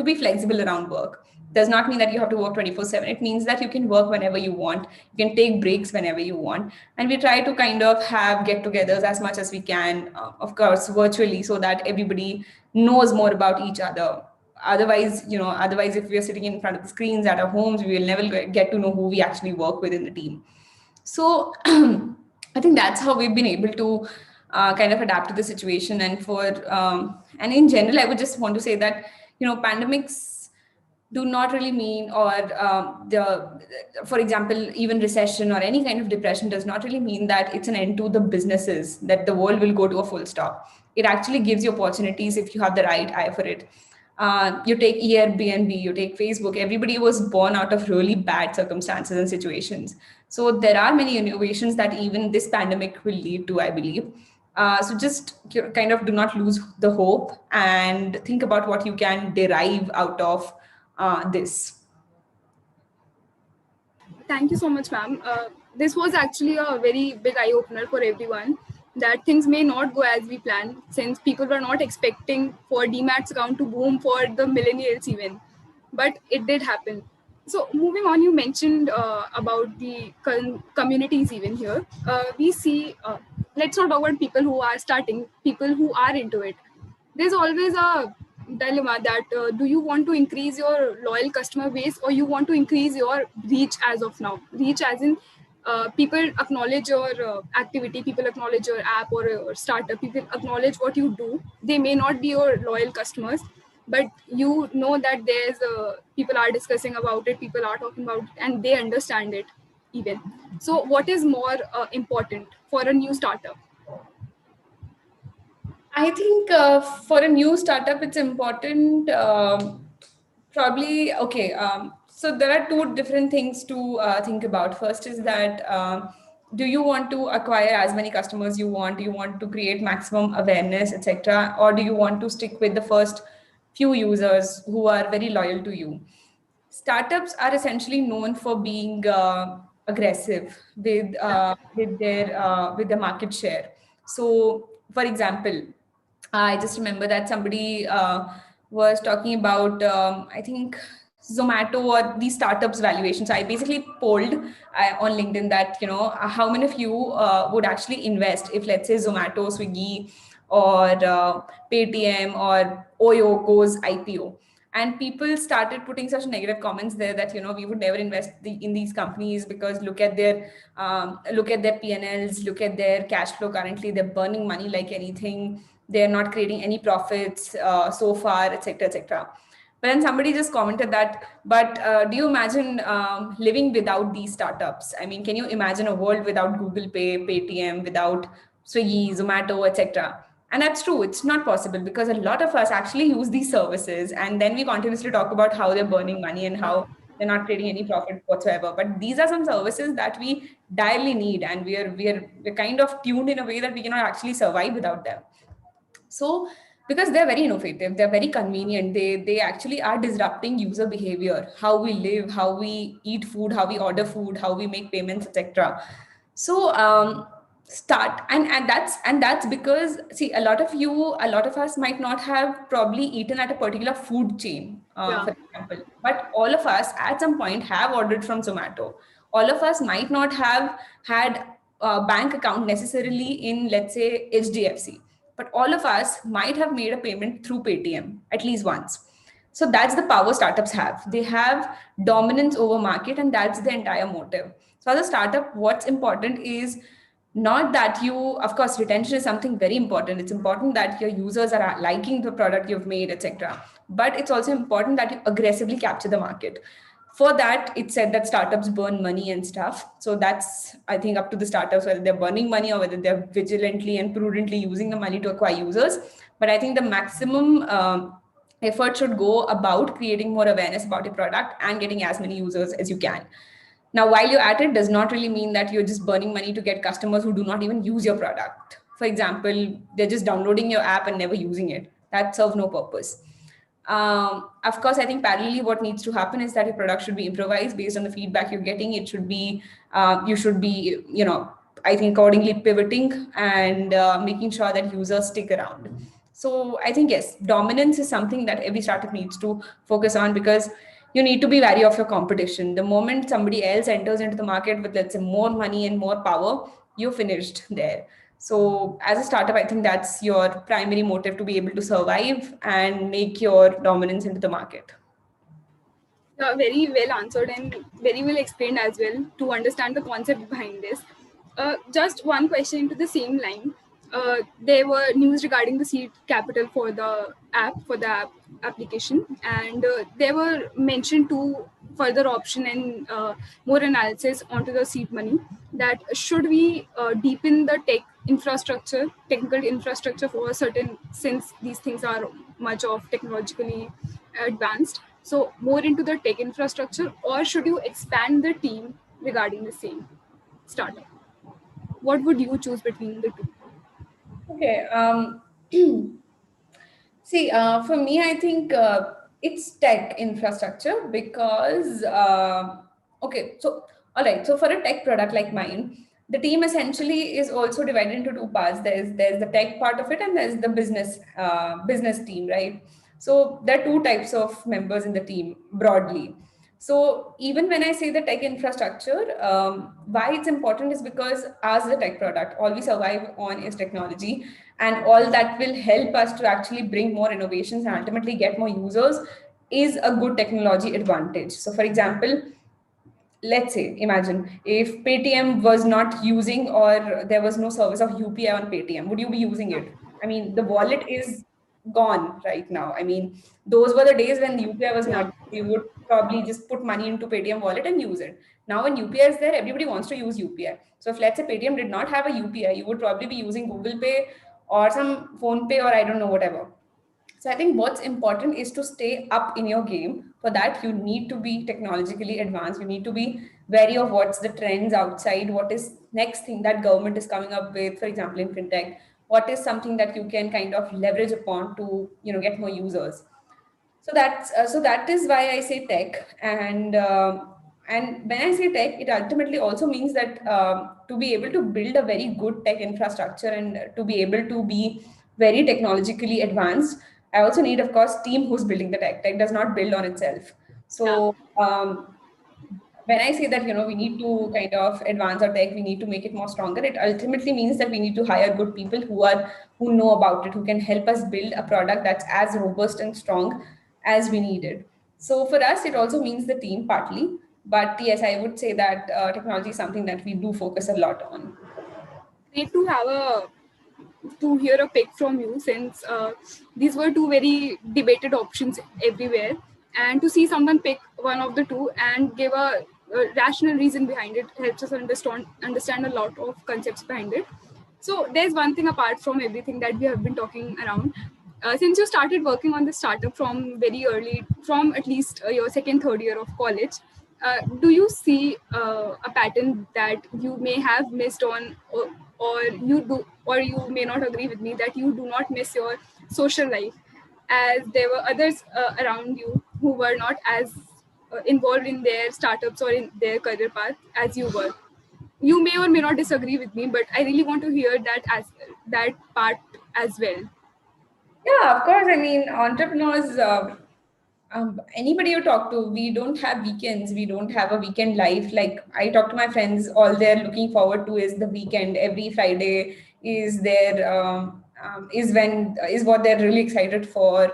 be flexible around work. Does not mean that you have to work 24/7. It means that you can work whenever you want. You can take breaks whenever you want. And we try to kind of have get-togethers as much as we can, of course, virtually, so that everybody knows more about each other. Otherwise if we are sitting in front of the screens at our homes, we will never get to know who we actually work with in the team. So I think that's how we've been able to kind of adapt to the situation. And in general, I would just want to say that pandemics do not really mean, or for example, even recession or any kind of depression does not really mean that it's an end to the businesses, that the world will go to a full stop. It actually gives you opportunities if you have the right eye for it. You take Airbnb, you take Facebook, everybody was born out of really bad circumstances and situations. So there are many innovations that even this pandemic will lead to, I believe. So just kind of do not lose the hope and think about what you can derive out of this. Thank you so much, ma'am. This was actually a very big eye opener for everyone, that things may not go as we planned, since people were not expecting for DMAT's account to boom for the millennials even, but it did happen. So moving on, you mentioned about the communities even here. We see, let's not talk about people who are starting, people who are into it. There's always a dilemma that do you want to increase your loyal customer base, or you want to increase your reach as of now? Reach as in people acknowledge your activity, people acknowledge your app or your startup, people acknowledge what you do. They may not be your loyal customers, but you know that there's people are discussing about it, people are talking about it, and they understand it even. So what is more important for a new startup? I think for a new startup, it's important. Probably, okay. So there are two different things to think about. First is that do you want to acquire as many customers you want? Do you want to create maximum awareness, etc., or do you want to stick with the first few users who are very loyal to you? Startups are essentially known for being aggressive with their market share. So, for example, I just remember that somebody was talking about, I think, Zomato or these startups valuations. I basically polled on LinkedIn that, how many of you would actually invest if, let's say, Zomato, Swiggy, or Paytm or Oyo goes IPO. And people started putting such negative comments there that we would never invest in these companies because look at their P&Ls, look at their cash flow. Currently, they're burning money like anything. They're not creating any profits so far, etc., etc. But then somebody just commented that, but do you imagine living without these startups? I mean, can you imagine a world without Google Pay, Paytm, without Swiggy, Zomato, etc.? And that's true. It's not possible because a lot of us actually use these services, and then we continuously talk about how they're burning money and how they're not creating any profit whatsoever. But these are some services that we direly need, and we're kind of tuned in a way that we cannot actually survive without them. So because they're very innovative, they're very convenient, they actually are disrupting user behavior, how we live, how we eat food, how we order food, how we make payments, etc. So start and that's because, see, a lot of us might not have probably eaten at a particular food chain, for example, but all of us at some point have ordered from Zomato. All of us might not have had a bank account necessarily in, let's say, HDFC, but all of us might have made a payment through Paytm at least once. So that's the power startups have. They have dominance over market, and that's the entire motive. So as a startup, what's important is not that you, of course, retention is something very important. It's important that your users are liking the product you've made, etc. But it's also important that you aggressively capture the market. For that, it's said that startups burn money and stuff. So that's, I think, up to the startups whether they're burning money or whether they're vigilantly and prudently using the money to acquire users. But I think the maximum effort should go about creating more awareness about your product and getting as many users as you can. Now, while you're at it, does not really mean that you're just burning money to get customers who do not even use your product. For example, they're just downloading your app and never using it. That serves no purpose. Of course, I think parallelly, what needs to happen is that your product should be improvised based on the feedback you're getting. It should be, you should be, I think accordingly pivoting and making sure that users stick around. So I think, yes, dominance is something that every startup needs to focus on, because you need to be wary of your competition. The moment somebody else enters into the market with, let's say, more money and more power, you're finished there. So as a startup, I think that's your primary motive, to be able to survive and make your dominance into the market. Very well answered and very well explained as well to understand the concept behind this. Just one question into the same line. There were news regarding the seed capital for the app application, and there were mentioned two further option and more analysis onto the seed money. That should we deepen the technical infrastructure for a certain, since these things are much of technologically advanced. So more into the tech infrastructure, or should you expand the team regarding the same startup? What would you choose between the two? Okay. See, for me, I think it's tech infrastructure because, okay, so, all right. So for a tech product like mine, the team essentially is also divided into two parts. There's the tech part of it, and there's the business team, right? So there are two types of members in the team broadly. So even when I say the tech infrastructure, why it's important is because as a tech product, all we survive on is technology, and all that will help us to actually bring more innovations and ultimately get more users is a good technology advantage. So for example, let's say, imagine if Paytm was not using, or there was no service of UPI on Paytm, would you be using it? I mean, the wallet is gone right now. I mean, those were the days when UPI was Yeah. not, you would probably just put money into Paytm wallet and use it. Now when UPI is there, everybody wants to use UPI. So if, let's say, Paytm did not have a UPI, you would probably be using Google Pay or some Phone Pay, or I don't know, whatever. So I think what's important is to stay up in your game. For that, you need to be technologically advanced. You need to be wary of what's the trends outside, what is next thing that government is coming up with, for example, in fintech, what is something that you can kind of leverage upon to, get more users. So that is why I say tech, and when I say tech, it ultimately also means that to be able to build a very good tech infrastructure and to be able to be very technologically advanced, I also need, of course, team who's building the tech. Tech does not build on itself. Yeah. So when I say that, we need to kind of advance our tech, we need to make it more stronger, it ultimately means that we need to hire good people who know about it, who can help us build a product that's as robust and strong as we need it. So for us, it also means the team partly. But yes, I would say that technology is something that we do focus a lot on. Great to hear a pick from you, since these were two very debated options everywhere, and to see someone pick one of the two and give a rational reason behind it helps us understand a lot of concepts behind it. So there's one thing apart from everything that we have been talking around. Since you started working on the startup from very early, from at least your second, third year of college, do you see a pattern that you may have missed on, or you do, or you may not agree with me that you do not miss your social life, as there were others around you who were not as involved in their startups or in their career path as you were? You may or may not disagree with me, but I really want to hear that part as well. Yeah, of course. I mean, entrepreneurs, anybody you talk to, we don't have weekends. We don't have a weekend life. Like I talk to my friends, all they're looking forward to is the weekend. Every Friday is their is what they're really excited for.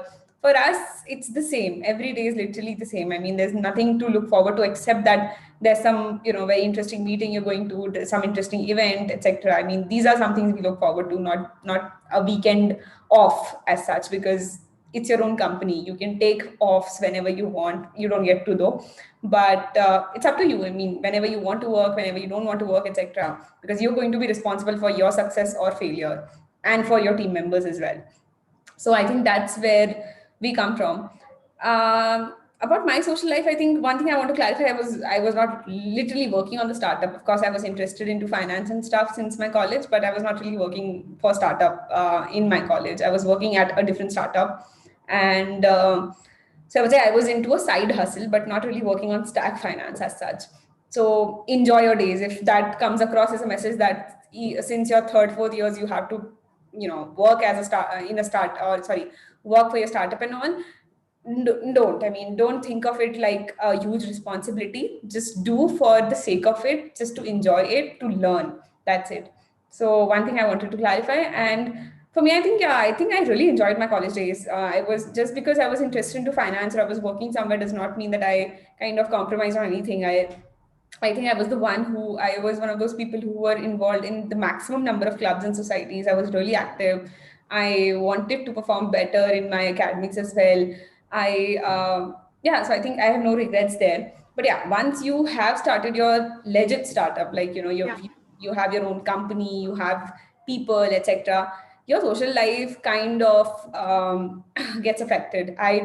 for us, it's the same. Every day is literally the same. I mean, there's nothing to look forward to except that there's some, very interesting meeting you're going to, some interesting event, etc. I mean, these are some things we look forward to, not a weekend off as such, because it's your own company. You can take offs whenever you want. You don't get to though, but it's up to you. I mean, whenever you want to work, whenever you don't want to work, etc. Because you're going to be responsible for your success or failure, and for your team members as well. So I think that's where we come from. About my social life, I think one thing I want to clarify, I was not literally working on the startup. Of course, I was interested into finance and stuff since my college, but I was not really working for startup in my college. I was working at a different startup, and so I would say I was into a side hustle, but not really working on stack finance as such. So enjoy your days. If that comes across as a message that since your third, fourth years, you have to, work as a start in a start, or sorry, work for your startup and all. Don't. I mean, don't think of it like a huge responsibility. Just do for the sake of it, just to enjoy it, to learn. That's it. So one thing I wanted to clarify. And for me, I think, yeah, I think I really enjoyed my college days. I was, just because I was interested into finance or I was working somewhere does not mean that I kind of compromised on anything. I think I was one of those people who were involved in the maximum number of clubs and societies. I was really active. I wanted to perform better in my academics as well. Yeah, so I think I have no regrets there. But yeah, once you have started your legit startup, like, you have your own company, you have people, etc., your social life kind of gets affected. I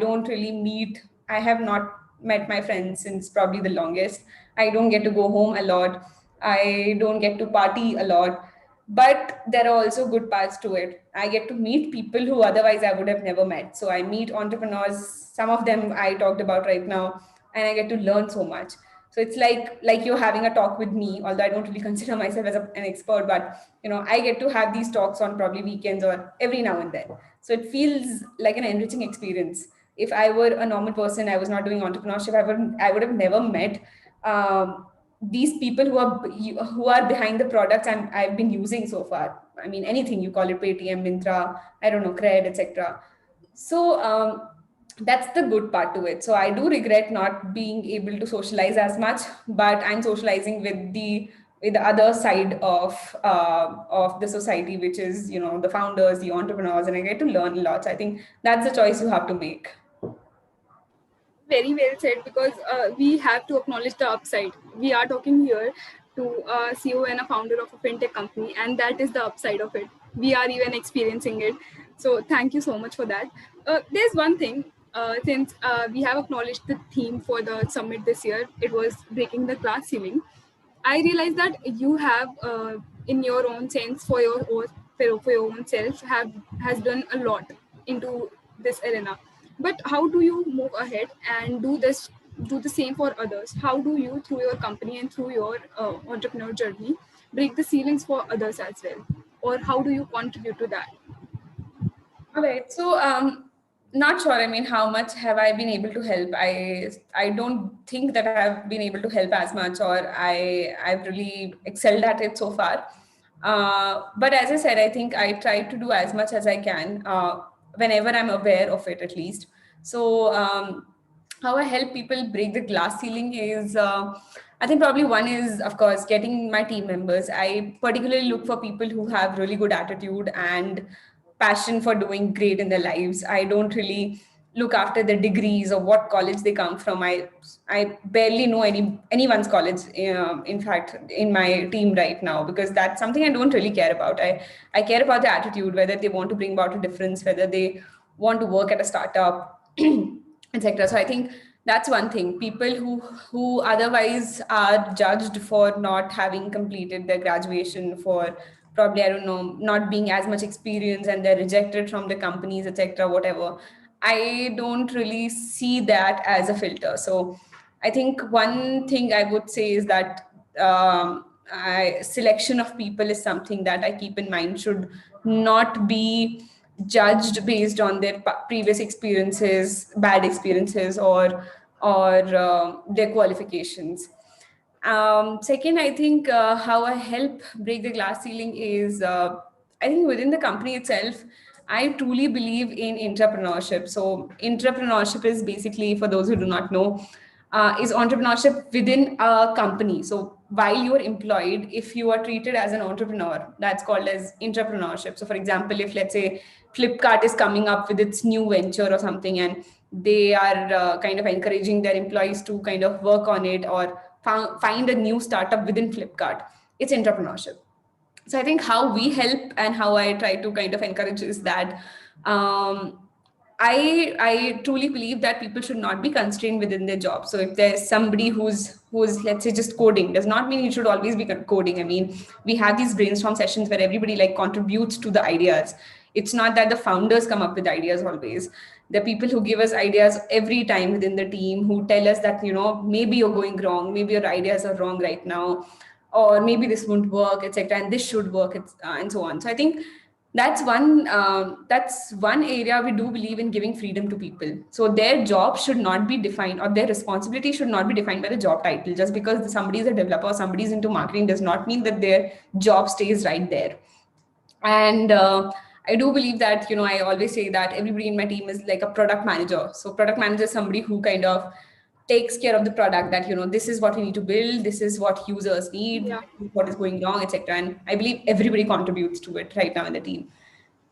have not met my friends since probably the longest. I don't get to go home a lot. I don't get to party a lot. But there are also good parts to it. I get to meet people who otherwise I would have never met. So I meet entrepreneurs, some of them I talked about right now, and I get to learn so much. So it's like you're having a talk with me, although I don't really consider myself as an expert, but I get to have these talks on probably weekends or every now and then. So it feels like an enriching experience. If I were a normal person, I was not doing entrepreneurship, I would have never met these people who are behind the products I've been using so far. I mean, anything you call it, Paytm, Mintra, I don't know, Cred, etc. So that's the good part to it. So I do regret not being able to socialize as much, but I'm socializing with the other side of the society, which is the founders, the entrepreneurs, and I get to learn a lot. So I think that's the choice you have to make. Very well said, because we have to acknowledge the upside. We are talking here to a CEO and a founder of a fintech company, and that is the upside of it. We are even experiencing it. So thank you so much for that. There's one thing, since we have acknowledged the theme for the summit this year, it was breaking the glass ceiling. I realized that you have, in your own sense, for your own self, has done a lot into this arena. But how do you move ahead and do the same for others? How do you, through your company and through your entrepreneur journey, break the ceilings for others as well? Or how do you contribute to that? All right. So, not sure. I mean, how much have I been able to help? I don't think that I've been able to help as much, or I've really excelled at it so far. But as I said, I think I try to do as much as I can whenever I'm aware of it, at least. So, how I help people break the glass ceiling is, I think probably one is, of course, getting my team members. I particularly look for people who have really good attitude and passion for doing great in their lives. I don't really look after their degrees or what college they come from. I barely know anyone's college. In fact, in my team right now, because that's something I don't really care about. I care about the attitude, whether they want to bring about a difference, whether they want to work at a startup, etc. So I think that's one thing. People who otherwise are judged for not having completed their graduation, for probably, I don't know, not being as much experience, and they're rejected from the companies, etc., whatever. I don't really see that as a filter. So I think one thing I would say is that selection of people is something that I keep in mind, should not be judged based on their previous experiences, bad experiences, or their qualifications. Second, I think how I help break the glass ceiling is, I think within the company itself, I truly believe in entrepreneurship. So entrepreneurship is basically, for those who do not know, is entrepreneurship within a company. So while you are employed, if you are treated as an entrepreneur, that's called as entrepreneurship. So for example, if let's say Flipkart is coming up with its new venture or something, and they are kind of encouraging their employees to kind of work on it or find a new startup within Flipkart, it's entrepreneurship. So I think how we help and how I try to kind of encourage is that um, I truly believe that people should not be constrained within their job. So if there's somebody who's let's say just coding, does not mean you should always be coding. I mean, we have these brainstorm sessions where everybody like contributes to the ideas. It's not that the founders come up with ideas always. The people who give us ideas every time within the team, who tell us that, maybe you're going wrong, maybe your ideas are wrong right now, or maybe this won't work, etc., and this should work, and so on. So I think that's one area we do believe in, giving freedom to people. So their job should not be defined, or their responsibility should not be defined by the job title. Just because somebody is a developer or somebody is into marketing does not mean that their job stays right there. And I do believe that, I always say that everybody in my team is like a product manager. So product manager is somebody who kind of takes care of the product, that this is what we need to build, this is what users need, Yeah. what is going wrong, etc. And I believe everybody contributes to it right now in the team.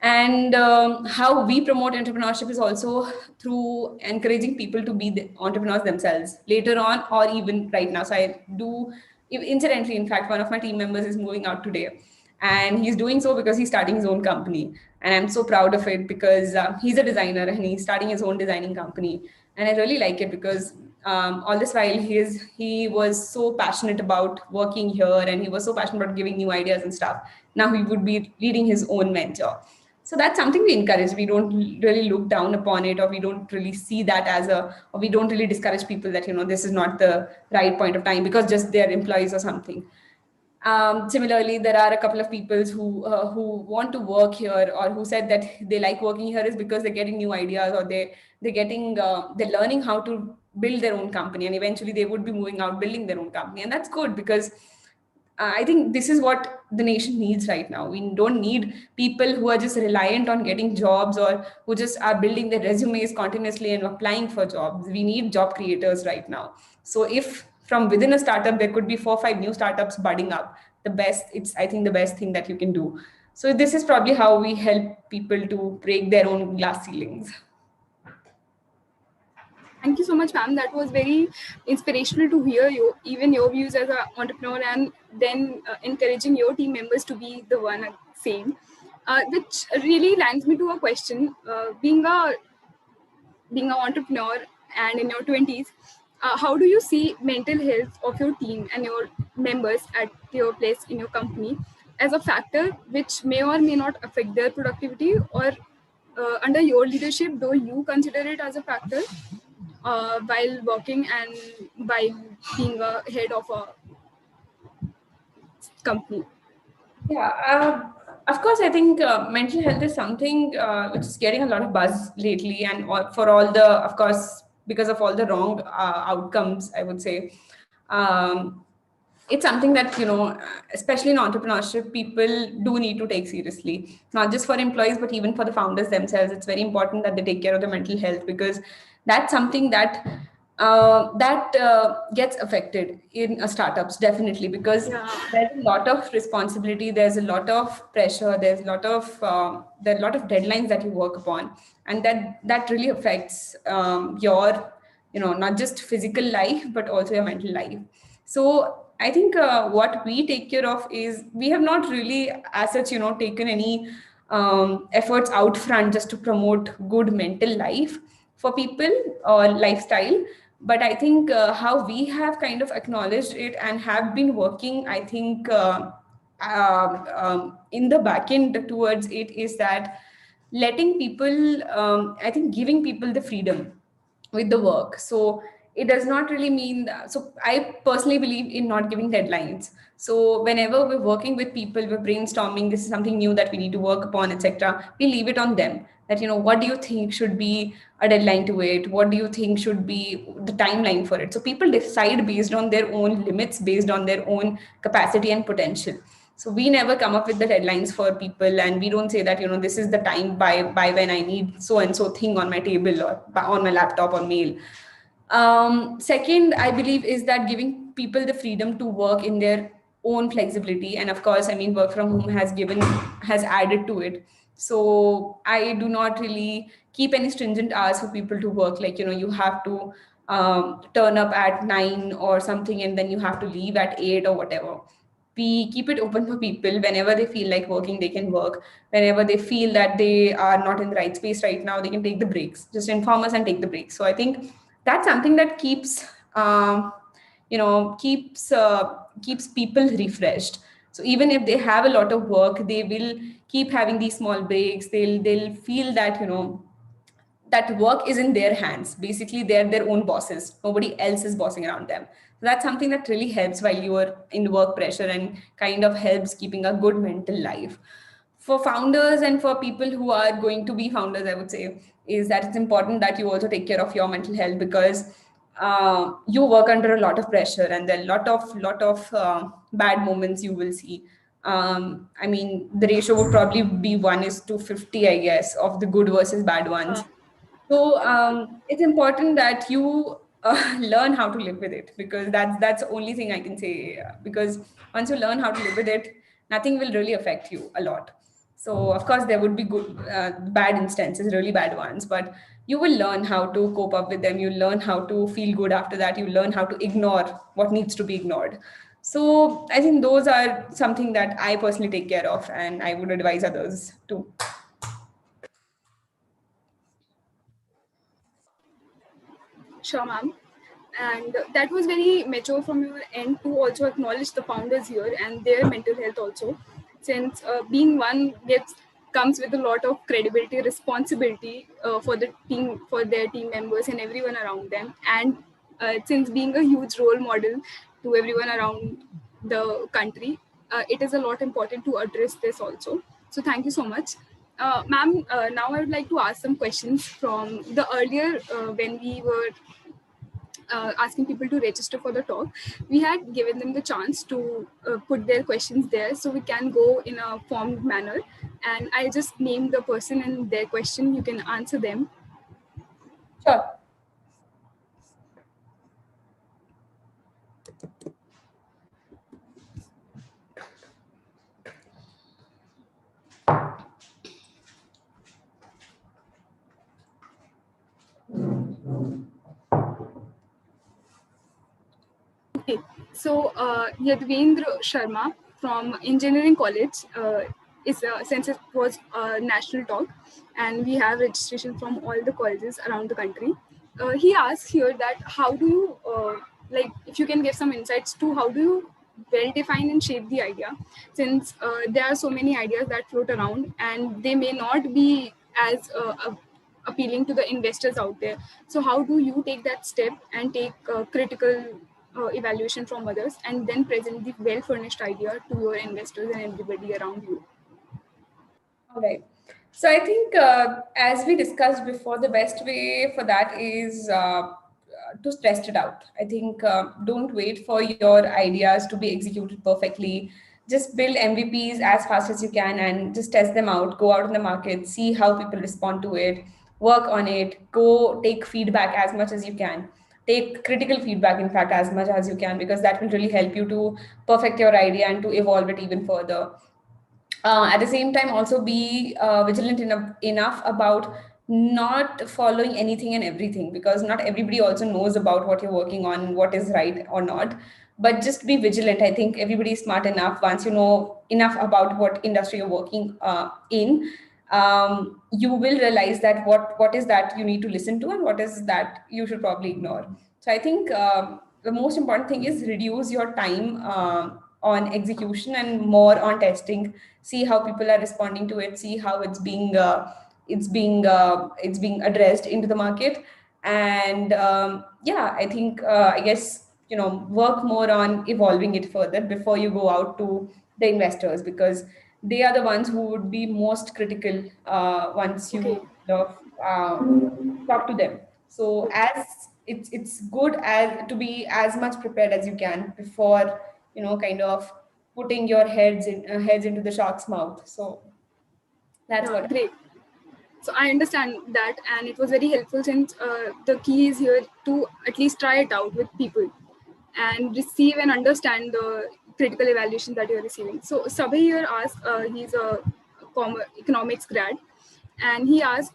And how we promote entrepreneurship is also through encouraging people to be the entrepreneurs themselves later on, or even right now. So I do, incidentally, in fact, one of my team members is moving out today, and he's doing so because he's starting his own company. And I'm so proud of it, because he's a designer and he's starting his own designing company. And I really like it because all this while he was so passionate about working here, and he was so passionate about giving new ideas and stuff. Now he would be leading his own venture. So that's something we encourage. We don't really look down upon it, or we don't really see that or we don't really discourage people that, this is not the right point of time because just they're employees or something. Similarly, there are a couple of people who want to work here, or who said that they like working here is because they're getting new ideas, or they're learning how to build their own company, and eventually they would be moving out building their own company. And that's good, because I think this is what the nation needs right now. We don't need people who are just reliant on getting jobs, or who just are building their resumes continuously and applying for jobs. We need job creators right now. So if from within a startup there could be 4 or 5 new startups budding up, it's I think the best thing that you can do. So this is probably how we help people to break their own glass ceilings. Thank you so much, ma'am. That was very inspirational to hear even your views as an entrepreneur, and then encouraging your team members to be the one same. Which really lands me to a question. Being an entrepreneur and in your 20s, how do you see mental health of your team and your members at your place in your company as a factor which may or may not affect their productivity, or under your leadership, do you consider it as a factor while working and while being a head of a company? Yeah, of course, I think mental health is something which is getting a lot of buzz lately, and for all the, of course, because of all the wrong outcomes, I would say. It's something that, especially in entrepreneurship, people do need to take seriously, not just for employees, but even for the founders themselves. It's very important that they take care of their mental health, because that's something that gets affected in startups, definitely, because Yeah. there's a lot of responsibility, there's a lot of pressure, there are a lot of deadlines that you work upon, and that really affects your, not just physical life but also your mental life. So I think what we take care of is, we have not really as such, taken any efforts out front just to promote good mental life for people or lifestyle. But I think how we have kind of acknowledged it and have been working, I think in the back end towards it, is that letting people, I think giving people the freedom with the work. So it does not really mean that, so I personally believe in not giving deadlines. So whenever we're working with people, we're brainstorming, this is something new that we need to work upon, etc., we leave it on them, that, what do you think should be a deadline to it, what do you think should be the timeline for it. So people decide based on their own limits, based on their own capacity and potential. So we never come up with the deadlines for people, and we don't say that, this is the time by when I need so and so thing on my table or on my laptop or mail. Second, I believe, is that giving people the freedom to work in their own flexibility. And of course, I mean, work from home has added to it. So I do not really keep any stringent hours for people to work. Like, you have to turn up at 9 or something, and then you have to leave at 8 or whatever. We keep it open for people. Whenever they feel like working, they can work. Whenever they feel that they are not in the right space right now, they can take the breaks. Just inform us and take the breaks. So I think that's something that keeps people refreshed. So even if they have a lot of work, they will keep having these small breaks. They'll feel that, that work is in their hands. Basically, they're their own bosses. Nobody else is bossing around them. So that's something that really helps while you are in work pressure, and kind of helps keeping a good mental life. For founders and for people who are going to be founders, I would say, is that it's important that you also take care of your mental health, because you work under a lot of pressure, and there are lot of bad moments you will see. I mean, the ratio would probably be 1:50, I guess, of the good versus bad ones. So it's important that you learn how to live with it, because that's the only thing I can say. Because once you learn how to live with it, nothing will really affect you a lot. So of course there would be good, bad instances, really bad ones, but you will learn how to cope up with them. You learn how to feel good after that. You learn how to ignore what needs to be ignored. So I think those are something that I personally take care of, and I would advise others to. Sure, ma'am. And that was very mature from your end to also acknowledge the founders here and their mental health also, since being one gets comes with a lot of credibility, responsibility for the team, for their team members and everyone around them. And since being a huge role model to everyone around the country, it is a lot important to address this also. So thank you so much. Ma'am, now I would like to ask some questions from the earlier when we were asking people to register for the talk. We had given them the chance to put their questions there, so we can go in a formed manner. And I just name the person and their question. You can answer them. Sure. Okay, so Yadvendra Sharma from Engineering College is since it was a national talk, and we have registration from all the colleges around the country. He asks here that how do you like, if you can give some insights to how do you well define and shape the idea, since there are so many ideas that float around and they may not be as appealing to the investors out there. So how do you take that step and take critical evaluation from others and then present the well furnished idea to your investors and everybody around you? All right. So I think, as we discussed before, the best way for that is to test it out. I think don't wait for your ideas to be executed perfectly. Just build MVPs as fast as you can and just test them out. Go out in the market, see how people respond to it, work on it, go take feedback as much as you can. Take critical feedback, in fact, as much as you can, because that will really help you to perfect your idea and to evolve it even further. At the same time, also be vigilant enough about not following anything and everything, because not everybody also knows about what you're working on, what is right or not. But just be vigilant. I think everybody is smart enough. Once you know enough about what industry you're working in, you will realize that what is that you need to listen to and what is that you should probably ignore. So I think the most important thing is reduce your time on execution and more on testing. See how people are responding to it. See how it's being addressed into the market. And yeah, I think I guess, work more on evolving it further before you go out to the investors, because they are the ones who would be most critical once Okay. you talk to them. So as it's good as to be as much prepared as you can before, kind of putting your heads into the shark's mouth. So that's what. Great. So I understand that, and it was very helpful since the key is here to at least try it out with people and receive and understand the critical evaluation that you're receiving. So Sabhi here asked, he's a economics grad, and he asked,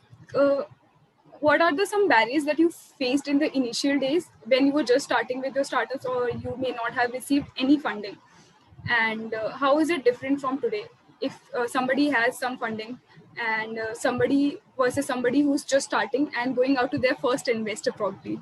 what are the some barriers that you faced in the initial days when you were just starting with your startups, or you may not have received any funding? And how is it different from today if somebody has some funding and somebody versus somebody who's just starting and going out to their first investor probably?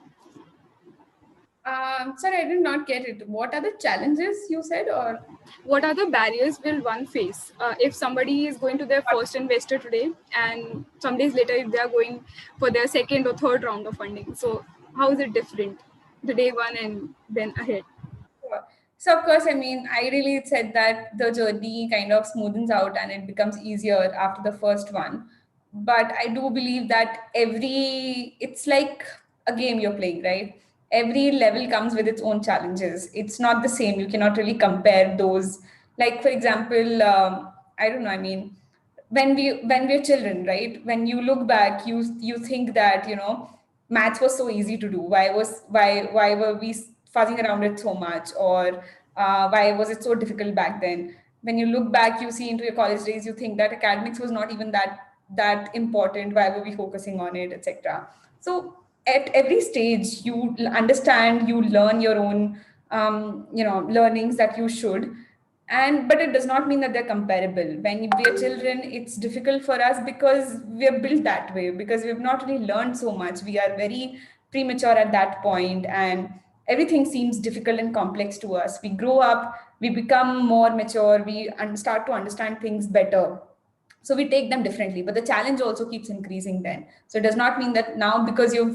Sorry, I did not get it. What are the challenges you said, or What are the barriers will one face if somebody is going to their first investor today and some days later if they are going for their second or third round of funding? So how is it different the day one and then ahead? Sure. So of course, I mean, ideally it said that the journey kind of smoothens out and it becomes easier after the first one. But I do believe that it's like a game you're playing, right? Every level comes with its own challenges. It's not the same. You cannot really compare those. Like for example, I don't know. I mean, when we're children, right? When you look back, you think that maths was so easy to do. Why were we fuzzing around it so much, or why was it so difficult back then? When you look back, you see into your college days, you think that academics was not even that important. Why were we focusing on it, etc. So at every stage, you understand, you learn your own learnings that you should. And but it does not mean that they're comparable. When we are children, it's difficult for us because we are built that way, because we've not really learned so much. We are very premature at that point, and everything seems difficult and complex to us. We grow up, we become more mature, we start to understand things better, so we take them differently. But the challenge also keeps increasing then. So it does not mean that now, because your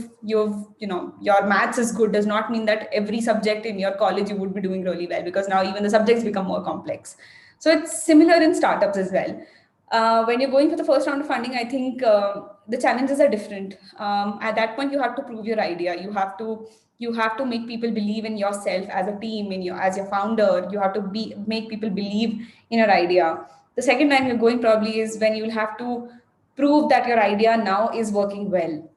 maths is good, does not mean that every subject in your college you would be doing really well, because now even the subjects become more complex. So it's similar in startups as well. When you're going for the first round of funding, I think the challenges are different. At that point, you have to prove your idea. You have to make people believe in yourself as a team, as your founder. You have to make people believe in your idea. The second time you're going probably is when you'll have to prove that your idea now is working well,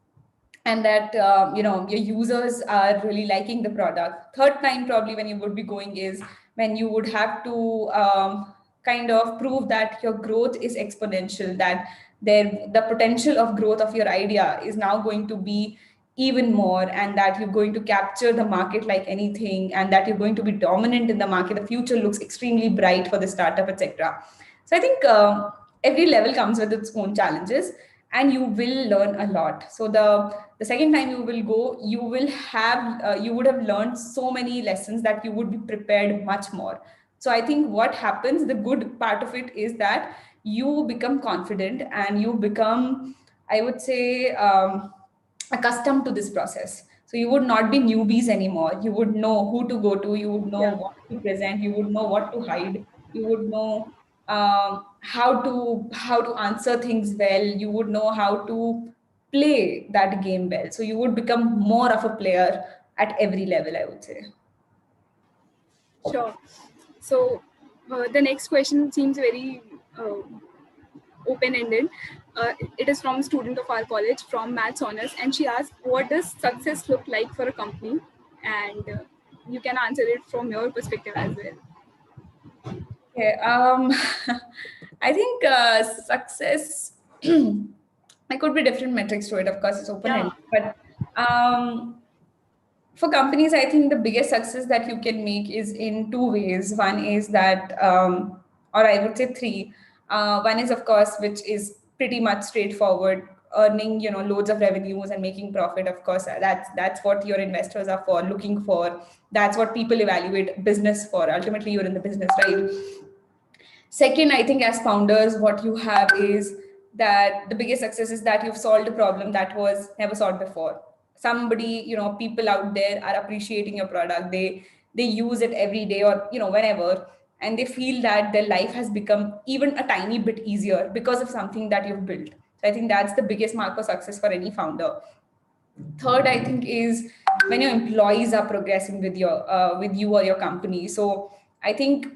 and that your users are really liking the product. Third time probably when you would be going is when you would have to kind of prove that your growth is exponential, that the potential of growth of your idea is now going to be even more, and that you're going to capture the market like anything, and that you're going to be dominant in the market. The future looks extremely bright for the startup, etc. So I think every level comes with its own challenges, and you will learn a lot. So the second time you will go, you would have learned so many lessons that you would be prepared much more. So I think what happens, the good part of it is that you become confident and you become, I would say, accustomed to this process. So you would not be newbies anymore. You would know who to go to. You would know Yeah. what to present. You would know what to hide. You would know how to answer things well. You would know how to play that game well. So you would become more of a player at every level, I would say. Sure. So the next question seems very open-ended. It is from a student of our college from Maths Honors, and she asked, "What does success look like for a company?" And you can answer it from your perspective as well. Okay. I think success. There could be different metrics to it. Of course, it's open-ended, but for companies, I think the biggest success that you can make is in two ways. One is that, or I would say three. One is, of course, which is pretty much straightforward, earning loads of revenues and making profit. Of course, that's what your investors are for, looking for. That's what people evaluate business for. Ultimately, you're in the business, right? Second, I think as founders, what you have is that the biggest success is that you've solved a problem that was never solved before. Somebody, people out there are appreciating your product. They use it every day, or whenever, and they feel that their life has become even a tiny bit easier because of something that you've built. So I think that's the biggest mark of success for any founder. Third, I think, is when your employees are progressing with you or your company. So I think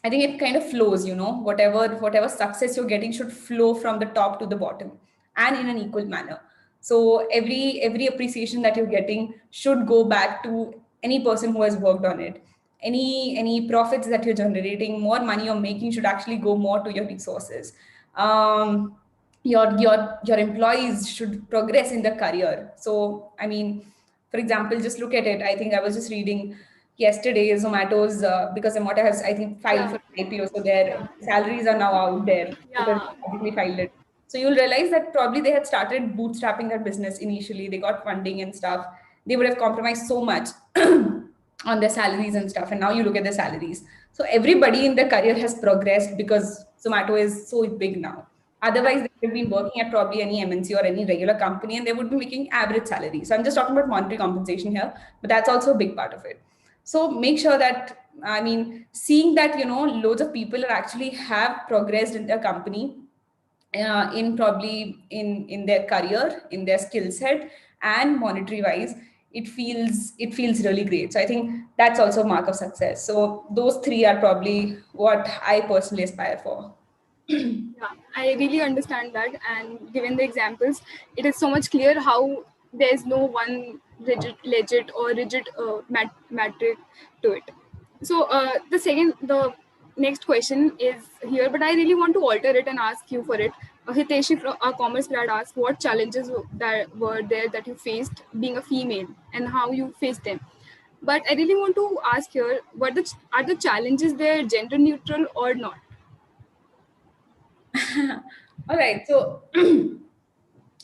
I think it kind of flows, whatever success you're getting should flow from the top to the bottom and in an equal manner. So every appreciation that you're getting should go back to any person who has worked on it. Any profits that you're generating, more money you're making should actually go more to your resources. Um, your employees should progress in their career. So I mean, for example, just look at it. I think I was just reading yesterday Zomato's because Zomato has, I think, filed Yeah. for IPO, so their salaries are now out there because Yeah. they publicly filed it. So you'll realize that probably they had started bootstrapping their business initially. They got funding and stuff. They would have compromised so much on their salaries and stuff, and now you look at their salaries. So everybody in their career has progressed because Zomato is so big now. Otherwise, they would have been working at probably any MNC or any regular company, and they would be making average salary. So I'm just talking about monetary compensation here, but that's also a big part of it. So make sure that, I mean, seeing that, loads of people are actually have progressed in their company, in probably in their career, in their skill set, and monetary wise, it feels really great. So I think that's also a mark of success. So those three are probably what I personally aspire for. Yeah, I really understand that. And given the examples, it is so much clear how there is no one rigid metric to it. So the next question is here, but I really want to alter it and ask you for it. Hiteshi from our commerce grad asked what challenges that were there that you faced being a female and how you faced them. But I really want to ask here, are the challenges there gender neutral or not? All right. So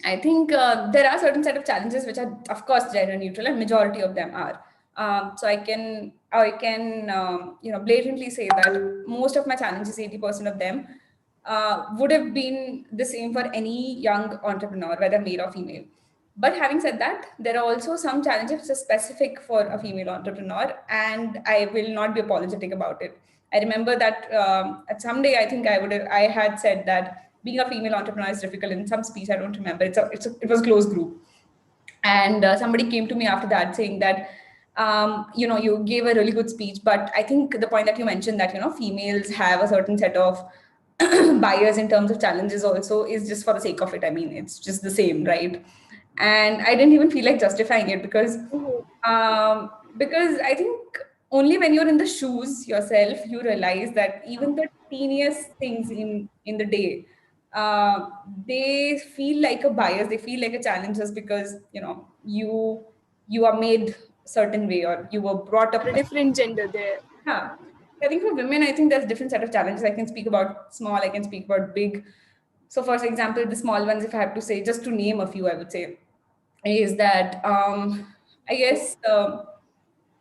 I think there are certain set of challenges which are, of course, gender neutral, and majority of them are. So I can blatantly say that most of my challenges, 80% of them, would have been the same for any young entrepreneur, whether male or female. But having said that, there are also some challenges which are specific for a female entrepreneur, and I will not be apologetic about it. I remember that at some day I think I had said that being a female entrepreneur is difficult in some speech. I don't remember. It was a closed group, and somebody came to me after that saying that you gave a really good speech, but I think the point that you mentioned that females have a certain set of bias in terms of challenges also is just for the sake of it. I mean, it's just the same, right? And I didn't even feel like justifying it because I think only when you're in the shoes yourself you realize that even the teeniest things in the day, uh, they feel like a bias, they feel like a challenge just because you are made a certain way or you were brought For up a different gender there. yeah. I think for women, I think there's different set of challenges. I can speak about small, I can speak about big. So, for example, the small ones, if I have to say, just to name a few, I would say, is that I guess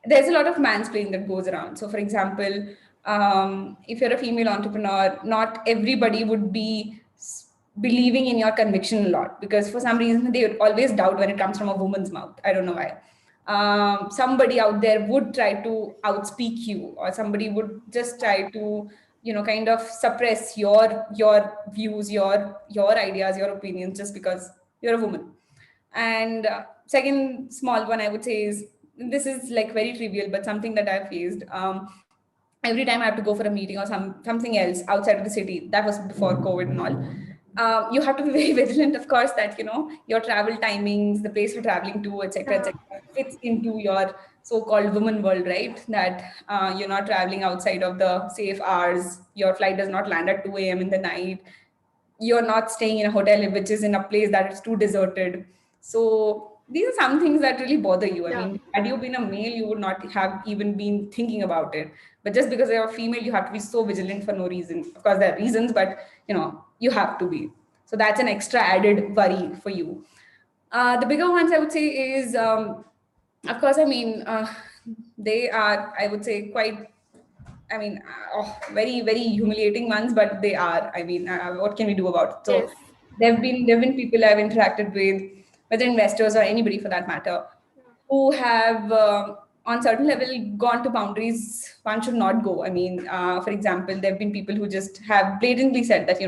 there's a lot of mansplaining that goes around. So, for example, if you're a female entrepreneur, not everybody would be believing in your conviction a lot because for some reason they would always doubt when it comes from a woman's mouth. I don't know why. Somebody out there would try to outspeak you, or somebody would just try to kind of suppress your views, your ideas, your opinions just because you're a woman. And second small one I would say is, this is like very trivial, but something that I've faced. Every time I have to go for a meeting or something else outside of the city, that was before COVID and all. You have to be very vigilant, of course, that your travel timings, the place you're traveling to, etc., etc., fits into your so-called woman world, right? That you're not traveling outside of the safe hours. Your flight does not land at 2 a.m. in the night. You're not staying in a hotel which is in a place that is too deserted. So these are some things that really bother you. I mean, had you been a male, you would not have even been thinking about it. But just because you're a female, you have to be so vigilant for no reason. Of course, there are reasons, but you have to be. So that's an extra added worry for you. The bigger ones I would say is, of course, I mean, they are, I would say, quite, I mean, very, very humiliating ones, but they are. I mean, what can we do about it? So Yes. there have been people I've interacted with, whether investors or anybody for that matter, who have on certain level gone to boundaries one should not go. I mean, for example, there have been people who just have blatantly said that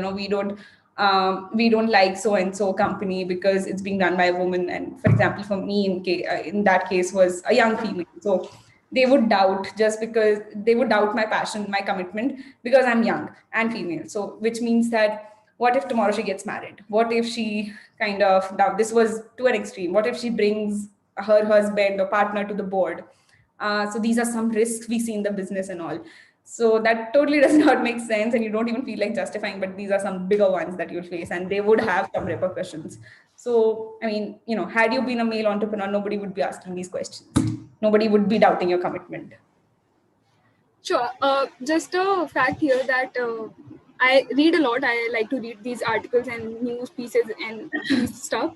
we don't like so and so company because it's being run by a woman. And for example, for me in that case was a young female. So they would doubt, just because they would doubt my passion, my commitment, because I'm young and female. So which means that, what if tomorrow she gets married? What if she kind of, now this was to an extreme, what if she brings her husband or partner to the board? So these are some risks we see in the business and all. So that totally does not make sense, and you don't even feel like justifying, but these are some bigger ones that you'll face, and they would have some repercussions. So, I mean, had you been a male entrepreneur, nobody would be asking these questions. Nobody would be doubting your commitment. Sure. Just a fact here that I read a lot. I like to read these articles and news pieces and these stuff.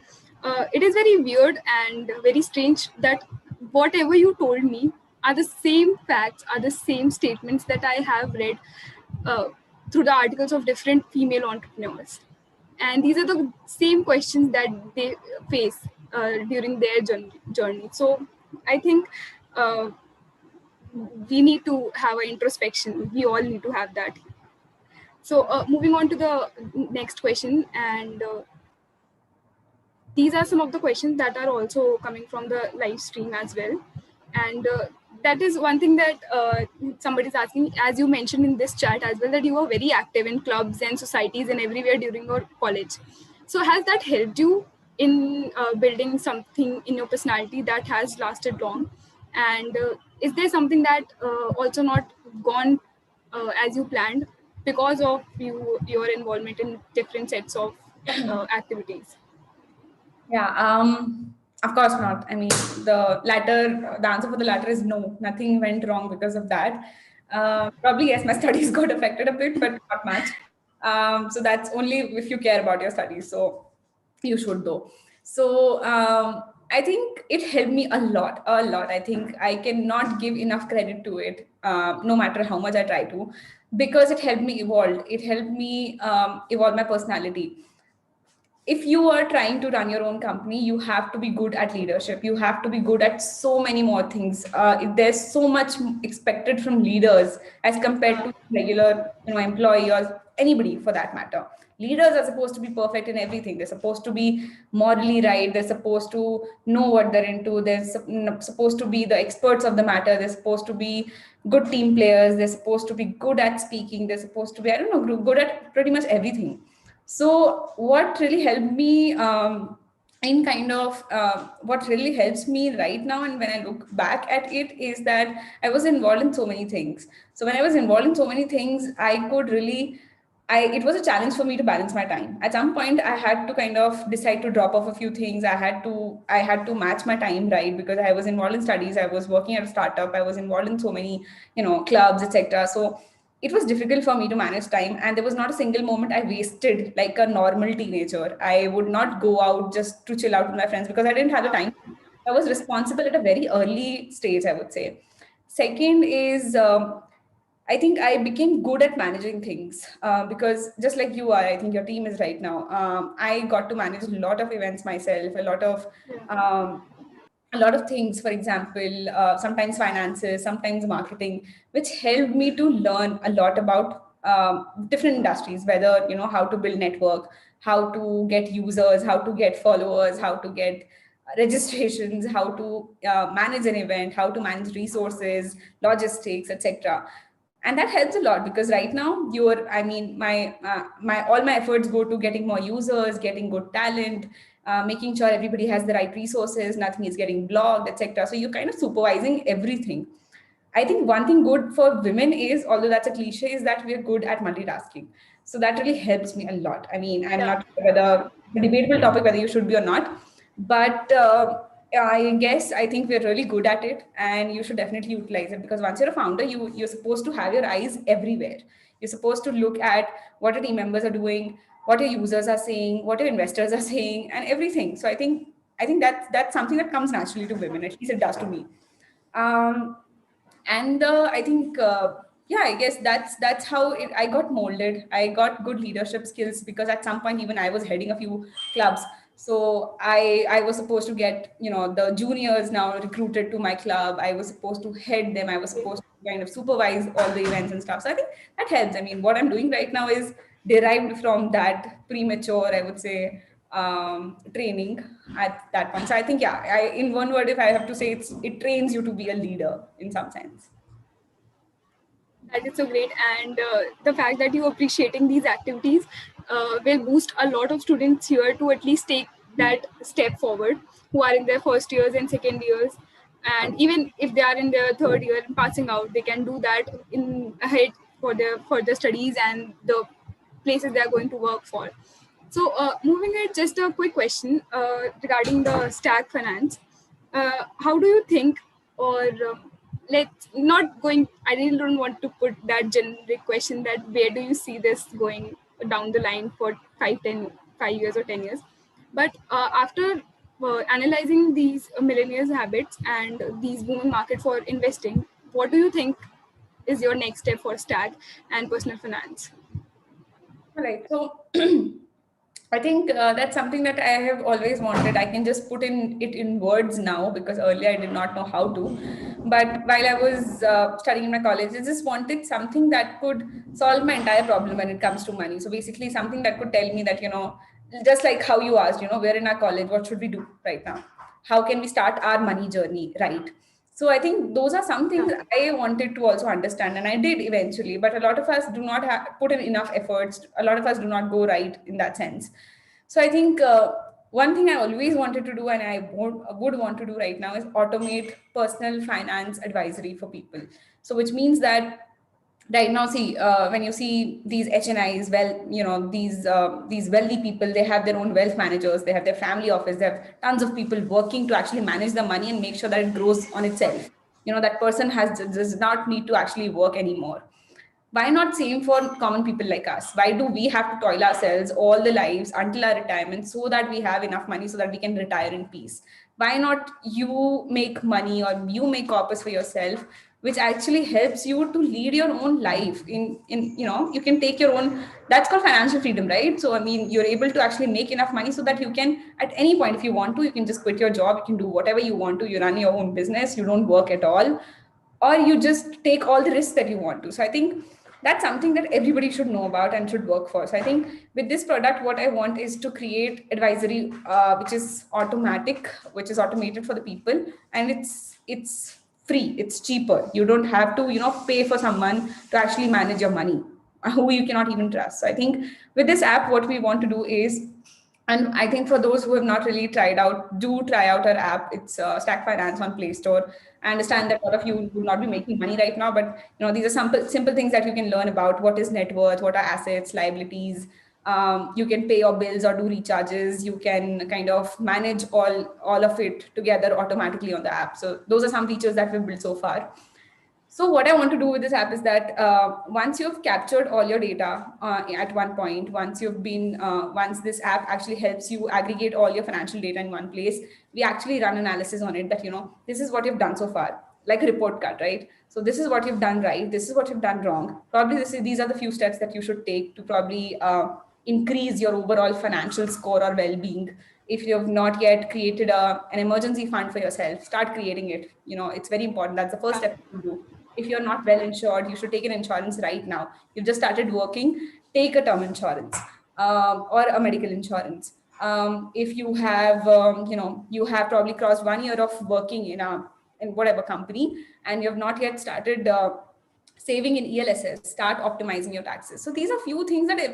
It is very weird and very strange that whatever you told me are the same facts, are the same statements that I have read through the articles of different female entrepreneurs. And these are the same questions that they face during their journey. So I think we need to have an introspection. We all need to have that. So moving on to the next question, and these are some of the questions that are also coming from the live stream as well. And that is one thing that somebody's asking, as you mentioned in this chat as well, that you were very active in clubs and societies and everywhere during your college. So has that helped you in building something in your personality that has lasted long? And is there something that also not gone as you planned because of your involvement in different sets of activities? Yeah, of course not. I mean, the answer for the latter is no. Nothing went wrong because of that. Probably yes, my studies got affected a bit, but not much. So that's only if you care about your studies. So you should though. So I think it helped me a lot, a lot. I think I cannot give enough credit to it, no matter how much I try to, because it helped me evolve. It helped me evolve my personality. If you are trying to run your own company, you have to be good at leadership. You have to be good at so many more things. There's so much expected from leaders as compared to regular, employee or anybody for that matter. Leaders are supposed to be perfect in everything. They're supposed to be morally right. They're supposed to know what they're into. They're supposed to be the experts of the matter. They're supposed to be good team players. They're supposed to be good at speaking. They're supposed to be, I don't know, good at pretty much everything. So what really helped me in kind of what really helps me right now, and when I look back at it, is that I was involved in so many things. So when I was involved in so many things, I could really, it was a challenge for me to balance my time. At some point, I had to kind of decide to drop off a few things. I had to match my time, right, because I was involved in studies. I was working at a startup. I was involved in so many, clubs, etc. So it was difficult for me to manage time, and there was not a single moment I wasted like a normal teenager. I would not go out just to chill out with my friends because I didn't have the time. I was responsible at a very early stage, I would say. Second is I think I became good at managing things because just like you are, I think your team is right now. I got to manage a lot of events myself, a lot of things. For example, sometimes finances, sometimes marketing, which helped me to learn a lot about different industries, whether how to build network, how to get users, how to get followers, how to get registrations, how to manage an event, how to manage resources, logistics, etc. And that helps a lot because right now my all my efforts go to getting more users, getting good talent, making sure everybody has the right resources, nothing is getting blocked, etc. So you're kind of supervising everything. I think one thing good for women is, although that's a cliche, is that we're good at multitasking. So that really helps me a lot. I mean, I'm not sure whether a debatable topic whether you should be or not, but I think we're really good at it, and you should definitely utilize it because once you're a founder, you're supposed to have your eyes everywhere. You're supposed to look at what your team members are doing, what your users are saying, what your investors are saying, and everything. So I think that's something that comes naturally to women. At least it does to me. Um, and I think yeah, I guess that's how I got molded. I got good leadership skills because at some point even I was heading a few clubs. So I was supposed to get the juniors now recruited to my club. I was supposed to head them. I was supposed to kind of supervise all the events and stuff. So I think that helps. I mean, what I'm doing right now is derived from that premature, I would say, training at that point. So I think, yeah, in one word, if I have to say, it trains you to be a leader in some sense. That is so great, and the fact that you appreciating these activities will boost a lot of students here to at least take that step forward, who are in their first years and second years, and even if they are in their third year and passing out, they can do that in ahead for their further studies and the places they are going to work for. So moving ahead, just a quick question regarding the stack finance. How do you think, or let's not going, I really don't want to put that generic question that where do you see this going down the line for 5 years or 10 years. But after analyzing these millennials habits and these booming market for investing, what do you think is your next step for stack and personal finance? All right. So I think that's something that I have always wanted. I can just put it in words now because earlier I did not know how to. But while I was studying in my college, I just wanted something that could solve my entire problem when it comes to money. So basically, something that could tell me that, just like how you asked, we're in our college, what should we do right now? How can we start our money journey right? So I think those are some things I wanted to also understand, and I did eventually. But a lot of us do not put in enough efforts. A lot of us do not go right in that sense. So I think one thing I always wanted to do, and I would want to do right now, is automate personal finance advisory for people. So which means that right now, see, when you see these HNIs, well, these wealthy people, they have their own wealth managers, they have their family office, they have tons of people working to actually manage the money and make sure that it grows on itself. That person does not need to actually work anymore. Why not same for common people like us? Why do we have to toil ourselves all the lives until our retirement so that we have enough money so that we can retire in peace? Why not you make money or you make corpus for yourself, which actually helps you to lead your own life in you can take your own. That's called financial freedom, right? So I mean, you're able to actually make enough money so that you can, at any point, if you want to, you can just quit your job, you can do whatever you want to, you run your own business, you don't work at all, or you just take all the risks that you want to. So I think that's something that everybody should know about and should work for. So I think with this product, what I want is to create advisory, which is automatic, which is automated for the people, and it's free, it's cheaper. You don't have to pay for someone to actually manage your money who you cannot even trust. So I think with this app, what we want to do is, and I think for those who have not really tried out, do try out our app. It's Stack Finance on Play Store. I understand that a lot of you will not be making money right now, but these are simple things that you can learn about. What is net worth? What are assets, liabilities? You can pay your bills or do recharges. You can kind of manage all of it together automatically on the app. So those are some features that we've built so far. So what I want to do with this app is that once you've captured all your data at one point, once this app actually helps you aggregate all your financial data in one place, we actually run analysis on it that, this is what you've done so far, like a report card, right? So this is what you've done right. This is what you've done wrong. Probably these are the few steps that you should take to probably increase your overall financial score or well-being. If you have not yet created an emergency fund for yourself, start creating it. It's very important. That's the first step to do. If you're not well insured, you should take an insurance right now. You've just started working, take a term insurance or a medical insurance. If you have, you have probably crossed 1 year of working in whatever company, and you have not yet started saving in ELSS, start optimizing your taxes. So these are few things that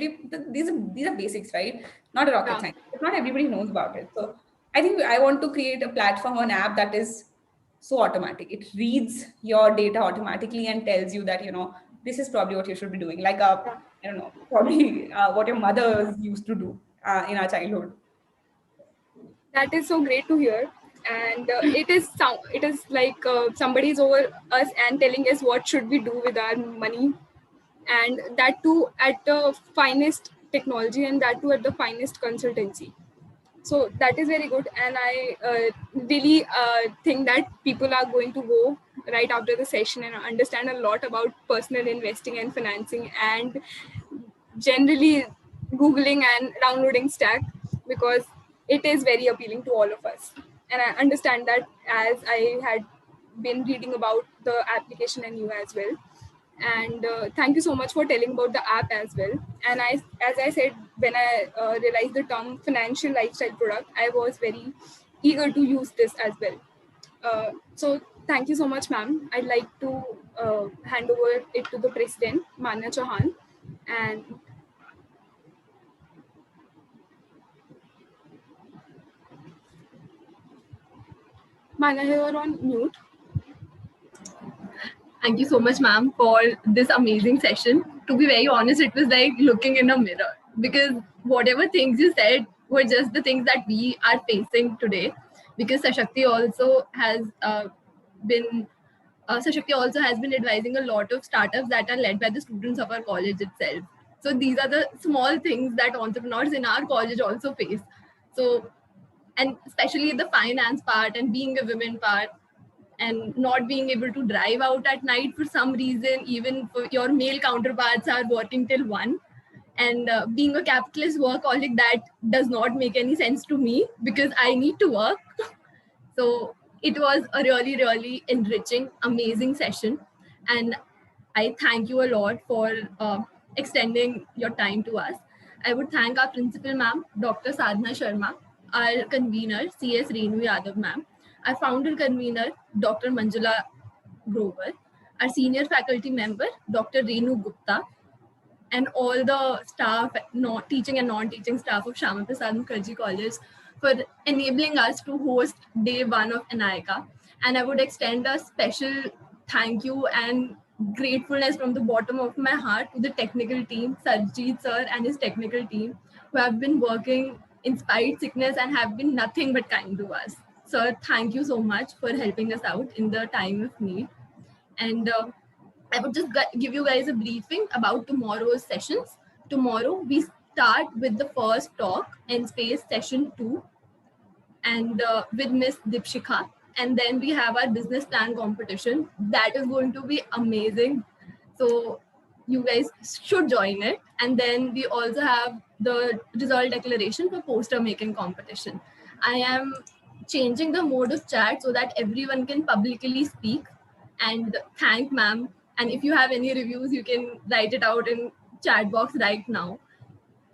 these are basics, right? Not a rocket science. But not everybody knows about it. So I think I want to create a platform, an app that is so automatic. It reads your data automatically and tells you that, this is probably what you should be doing. Like, I don't know, probably what your mothers used to do in our childhood. That is so great to hear. And it is like somebody is over us and telling us what should we do with our money, and that too at the finest technology, and that too at the finest consultancy. So that is very good, and I really think that people are going to go right after the session and understand a lot about personal investing and financing, and generally googling and downloading Stack, because it is very appealing to all of us. And I understand that, as I had been reading about the application and you as well. And thank you so much for telling about the app as well. And as I said, when I realized the term financial lifestyle product, I was very eager to use this as well. So thank you so much, ma'am. I'd like to hand over it to the president, Manya Chauhan. And Manya, you're on mute. Thank you so much, ma'am, for this amazing session. To be very honest, it was like looking in a mirror because whatever things you said were just the things that we are facing today. Because Sashakti also has been advising a lot of startups that are led by the students of our college itself. So these are the small things that entrepreneurs in our college also face. So, and especially the finance part and being a women part, and not being able to drive out at night for some reason, even for your male counterparts are working till 1. And being a capitalist workaholic, that does not make any sense to me because I need to work. So it was a really, really enriching, amazing session. And I thank you a lot for extending your time to us. I would thank our principal, ma'am, Dr. Sadhna Sharma, our convener, CS Renu Yadav, ma'am, our founder convener, Dr. Manjula Grover, our senior faculty member, Dr. Renu Gupta, and all the staff, teaching and non-teaching staff of Shyama Prasad Mukherjee College for enabling us to host day 1 of NICA. And I would extend a special thank you and gratefulness from the bottom of my heart to the technical team, Sarjeet sir and his technical team, who have been working in spite sickness and have been nothing but kind to us. Sir, thank you so much for helping us out in the time of need. And I would just give you guys a briefing about tomorrow's sessions. Tomorrow we start with the first talk in space session 2 and with Miss Dipshika. And then we have our business plan competition. That is going to be amazing. So you guys should join it. And then we also have the result declaration for poster making competition. I am changing the mode of chat so that everyone can publicly speak and thank ma'am. And if you have any reviews, you can write it out in chat box right now.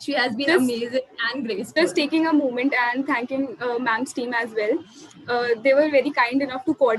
She has been amazing and graceful. Just taking a moment and thanking ma'am's team as well. They were very kind enough to coordinate